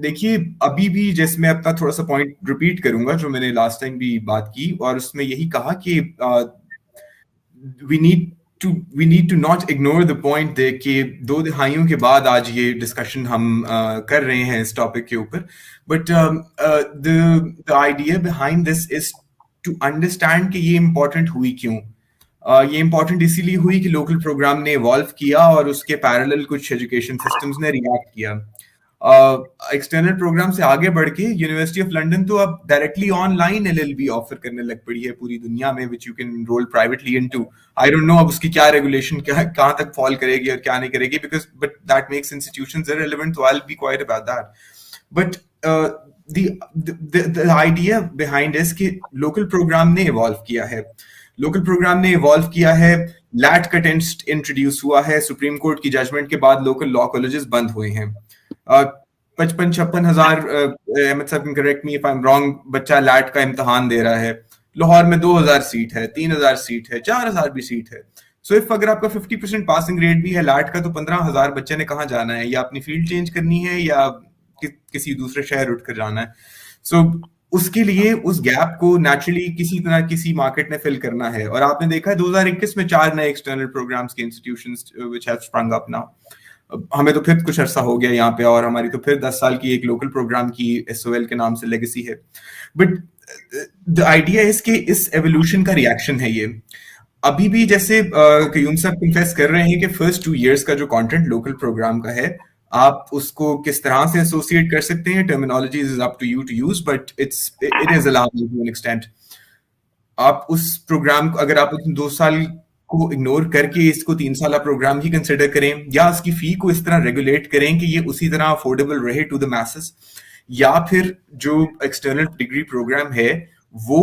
देखिए, अभी भी जैसे मैं अपना थोड़ा सा पॉइंट रिपीट करूंगा जो मैंने लास्ट टाइम भी बात की, और उसमें यही कहा कि we need to not ignore the point कि 2 दहाइयों के बाद आज ये डिस्कशन हम कर रहे हैं इस टॉपिक के ऊपर. But the idea behind this is to understand कि ये इम्पोर्टेंट हुई क्यों. ये इम्पोर्टेंट इसीलिए हुई कि लोकल प्रोग्राम ने इवॉल्व किया और उसके पैरेलल कुछ एजुकेशन सिस्टम्स ने रिएक्ट किया. एक्सटर्नल प्रोग्राम से आगे बढ़ के यूनिवर्सिटी ऑफ लंदन तो अब डायरेक्टली ऑनलाइन LLB ऑफर करने लग पड़ी है पूरी दुनिया में, which you can enrol privately into. I don't know अब उसकी क्या रेगुलेशन कहाँ तक फॉल करेगी और क्या नहीं करेगी, because but that makes institutions irrelevant, so I will be quite about that. But the idea behind is कि लोकल प्रोग्राम ने इवॉल्व किया है. लोकल प्रोग्राम ने इवॉल्व किया है, लैट का टेस्ट इंट्रोड्यूस हुआ है, सुप्रीम कोर्ट की जजमेंट के बाद लोकल लॉ कॉलेजेस बंद हुए हैं. 55-56 हजार, अहमद साहब can correct me if I am wrong, बच्चा लैट का इम्तिहान दे रहा है. लाहौर में 2000 सीट है, 3000 सीट है, 4000 भी सीट है. सो इफ अगर आपका 50% पासिंग रेट भी है लैट का, तो 15000 बच्चे ने कहाँ जाना है, या अपनी फील्ड चेंज करनी है या किसी दूसरे शहर उठकर जाना है. सो उसके लिए उस गैप को नेचुरली किसी तरह किसी मार्केट ने फिल करना है. और आपने देखा है 2021 में 4 नए एक्सटर्नल प्रोग्राम्स के institutions which have sprung up now. हमें तो फिर कुछ अरसा हो गया यहाँ पे, और हमारी तो फिर 10 साल की एक लोकल प्रोग्राम की SOL के नाम से लेगेसी है. बट द आइडिया इज कि इस एवोल्यूशन का रिएक्शन है ये. अभी भी जैसे कयूम साहब कन्फेस कर रहे हैं कि फर्स्ट 2 years का जो कंटेंट लोकल प्रोग्राम का है, आप उसको किस तरह से एसोसिएट कर सकते हैं, terminology is up to you to use, but it is allowed to an extent. आप उस प्रोग्राम को अगर आप 2 साल को इग्नोर करके इसको 3 साल प्रोग्राम ही कंसिडर करें, या उसकी फी को इस तरह रेगुलेट करें कि ये उसी तरह अफोर्डेबल रहे टू द मैसेस, या फिर जो एक्सटर्नल डिग्री प्रोग्राम है वो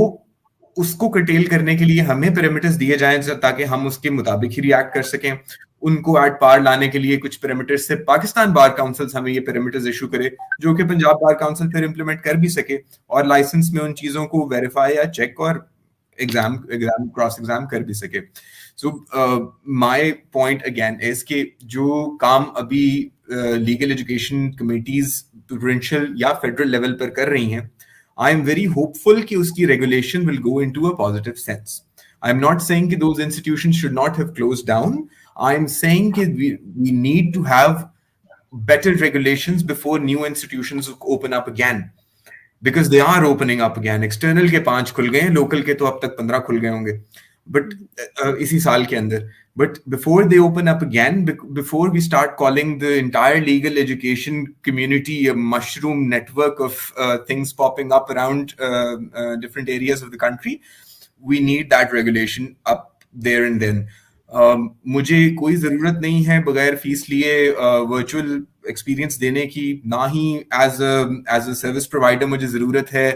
उसको कटेल करने के लिए हमें पैरामीटर्स दिए जाएं ताकि हम उसके मुताबिक ही रिएक्ट कर सकें। उनको एट पार लाने के लिए कुछ पैरामीटर्स से पाकिस्तान बार काउंसिल हमें ये पैरामीटर्स इशू करे जो कि पंजाब बार काउंसिल फिर इंप्लीमेंट कर भी सके और लाइसेंस में उन चीजों को वेरीफाई या चेक और एग्जाम क्रॉस एग्जाम कर भी सके। So my point again is कि जो काम अभी लीगल एजुकेशन कमिटीज प्रोविंशियल या फेडरल लेवल पर कर रही हैं, I am very hopeful कि उसकी regulation will go into a positive sense. I am not saying that those institutions should not have closed down. I am saying that we need to have better regulations before new institutions open up again. Because they are opening up again. External के 5 खुल गए हैं, local के तो अब तक 15 खुल गए होंगे. But इसी साल के अंदर. But before they open up again, before we start calling the entire legal education community a mushroom network of things popping up around different areas of the country, we need that regulation up there and then. मुझे कोई ज़रूरत नहीं है बगैर fees लिए virtual experience देने की, ना ही एज अ सर्विस प्रोवाइडर मुझे ज़रूरत है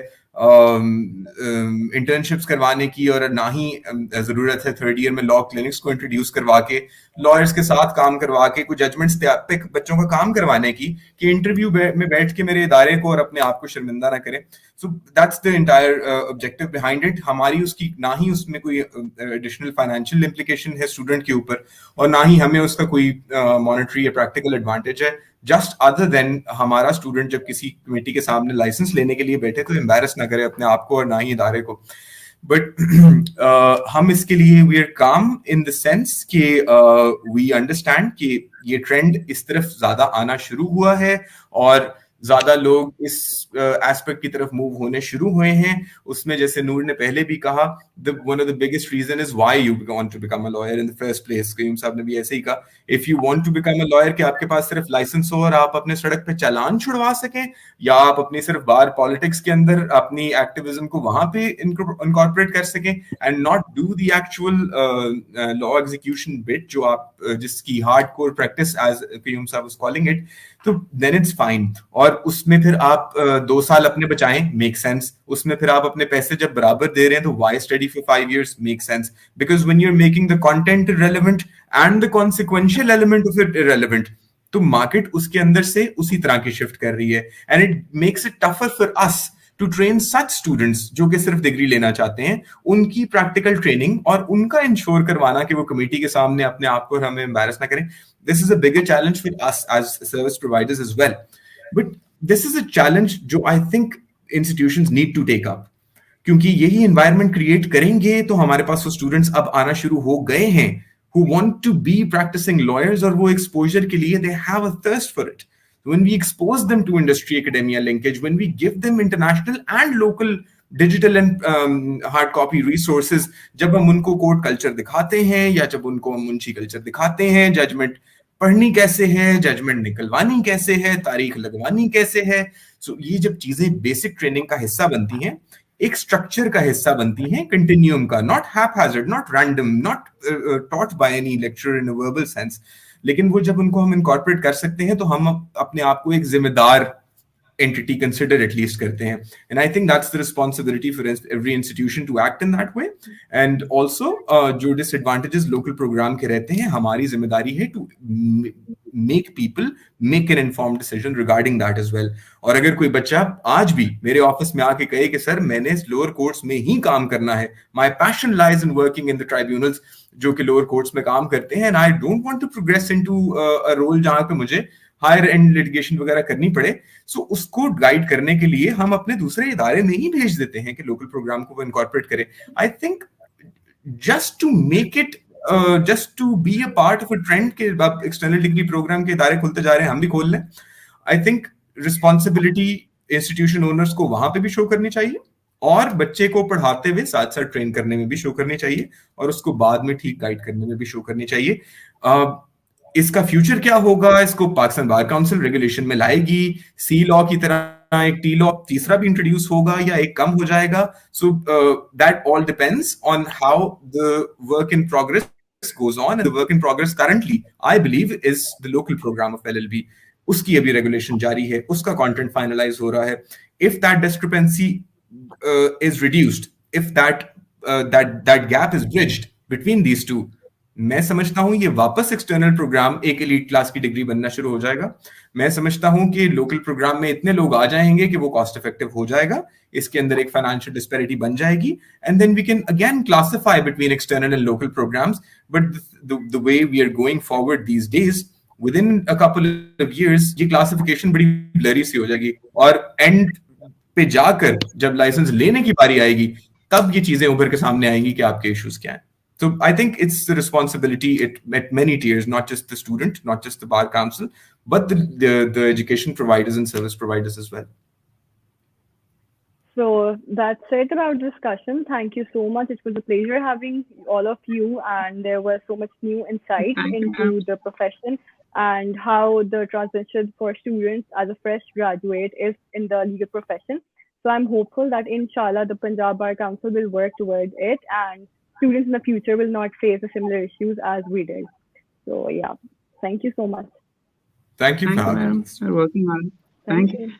इंटर्नशिप्स करवाने की, और ना ही जरूरत है थर्ड ईयर में लॉ क्लिनिक्स को इंट्रोड्यूस करवा के लॉयर्स के साथ काम करवा के कुछ जजमेंट्स पे बच्चों का काम करवाने की कि इंटरव्यू में बैठ के मेरे इदारे को और अपने आप को शर्मिंदा ना करें। So that's the entire objective behind it. हमारी उसकी ना ही उसमें कोई एडिशनल फाइनेंशियल इम्प्लीकेशन है स्टूडेंट के ऊपर, और ना ही हमें उसका कोई मॉनेटरी या प्रैक्टिकल एडवांटेज है, जस्ट अदर देन हमारा स्टूडेंट जब किसी कमेटी के सामने लाइसेंस लेने के लिए बैठे तो एम्बैरस ना करे अपने आप को और ना ही इदारे को। बट हम इसके लिए वी आर काम इन द सेंस कि वी अंडरस्टैंड कि ये ट्रेंड इस तरफ ज्यादा आना शुरू हुआ है और ज्यादा लोग इस एस्पेक्ट की तरफ मूव होने शुरू हुए हैं। उसमें जैसे नूर ने पहले भी कहा, one of the biggest reason is why you want to become a lawyer in the first place. Karim sahab ने भी ऐसे ही कहा, if you want to become a lawyer कि आपके पास सिर्फ लाइसेंस हो और आप अपने सड़क पे चालान छुड़वा सकें, या आप अपनी सिर्फ बार पॉलिटिक्स के अंदर अपनी एक्टिविज्म को वहां पे इनकॉर्पोरेट कर सकें and not do the actual law execution bit जो आप जिसकी हार्डकोर प्रैक्टिस एज करीम साहब वाज कॉलिंग इट, तो देन इट्स फाइन। और उसमें फिर आप 2 साल अपने बचाएं, मेक सेंस। उसमें फिर आप अपने पैसे जब बराबर दे रहे हैं तो why study for 5 years, make sense. Because when you are making the content irrelevant and the consequential element of it irrelevant, तो मार्केट उसके अंदर से उसी तरह की शिफ्ट कर रही है, and it makes it tougher for us to train such students जो कि सिर्फ डिग्री लेना चाहते हैं, उनकी प्रैक्टिकल ट्रेनिंग और उनका इंश्योर करवाना कि वो कमेटी के सामने अपने आप को हमें एम्बैरस ना करें। This is a bigger challenge for us as service providers as well, but this is a challenge जो I think institutions need to take up, क्योंकि यही एनवायरनमेंट क्रिएट करेंगे तो हमारे पास वो स्टूडेंट्स अब आना शुरू हो गए हैं who want to be practicing lawyers, और वो exposure के लिए they have a thirst for it. When we expose them to industry academia linkage, when we give them international and local digital and hard copy resources, जब हम उनको court culture दिखाते हैं या जब उनको हम मुंशी कल्चर दिखाते हैं, जजमेंट पढ़नी कैसे है, जजमेंट निकलवानी कैसे है, तारीख लगवानी कैसे है, सो ये जब चीजें बेसिक ट्रेनिंग का हिस्सा बनती हैं, एक स्ट्रक्चर का हिस्सा बनती हैं, कंटिन्यूम का, not haphazard, not random, not taught by any lecture in a verbal sense, लेकिन वो जब उनको हम इनकॉर्पोरेट कर सकते हैं तो हम अपने आप को एक जिम्मेदार entity consider at least करते हैं, and I think that's the responsibility for every institution to act in that way. And also जो disadvantages local program के रहते हैं, हमारी जिम्मेदारी है to make people make an informed decision regarding that as well. और अगर कोई बच्चा आज भी मेरे ऑफिस में आके कहे कि सर मैंने लोअर कोर्ट्स में ही काम करना है, my passion lies in working in the tribunals जो कि लोअर कोर्ट्स में काम करते हैं, and I don't want to progress into a role जहाँ पे मुझे हायर एंड लिटिगेशन वगैरह करनी पड़े, सो उसको गाइड करने के लिए हम अपने दूसरे इदारे में ही भेज देते हैं कि लोकल प्रोग्राम को वो इनकॉर्पोरेट करे। I think just to make it just to be a part of a trend के अब एक्सटर्नल डिग्री प्रोग्राम के इदारे खुलते जा रहे हैं, हम भी खोल लें। I think responsibility institution owners को वहां पे भी शो करनी चाहिए और बच्चे को पढ़ाते हुए साथ साथ ट्रेन करने में भी शो करनी चाहिए और उसको बाद में ठीक गाइड करने में भी शो करनी चाहिए। इसका फ्यूचर क्या होगा, इसको पाकिस्तान बार काउंसिल रेगुलेशन में लाएगी, सी लॉ की तरह एक टी लॉ तीसरा भी इंट्रोड्यूस होगा या एक कम हो जाएगा, so that all depends on how the work in progress goes on, and the work in progress currently I believe is the local program of LLB. उसकी अभी रेगुलेशन जारी है, उसका कंटेंट फाइनलाइज हो रहा है। If that discrepancy is reduced, if that that gap is bridged between these two, मैं समझता हूं ये वापस एक्सटर्नल प्रोग्राम एक एलीट क्लास की डिग्री बनना शुरू हो जाएगा। मैं समझता हूं कि लोकल प्रोग्राम में इतने लोग आ जाएंगे कि वो कॉस्ट इफेक्टिव हो जाएगा, इसके अंदर एक फाइनेंशियल डिस्पैरिटी बन जाएगी, and then we can again classify between external and local programmes. But the way we are going forward these days, within a couple of years ये क्लासिफिकेशन बड़ी ब्लरी सी हो जाएगी, और एंड पे जाकर जब लाइसेंस लेने की बारी आएगी तब ये चीजें उभर के सामने आएंगी कि आपके इश्यूज क्या हैं। So I think it's the responsibility at many tiers, not just the student, not just the Bar Council, but the education providers and service providers as well. So that's it about discussion. Thank you so much. It was a pleasure having all of you, and there was so much new insight into the profession and how the transition for students as a fresh graduate is in the legal profession. So I'm hopeful that inshallah the Punjab Bar Council will work towards it, and students in the future will not face the similar issues as we did. So yeah, thank you so much. Thank you, madam. We're working on it. Thank you.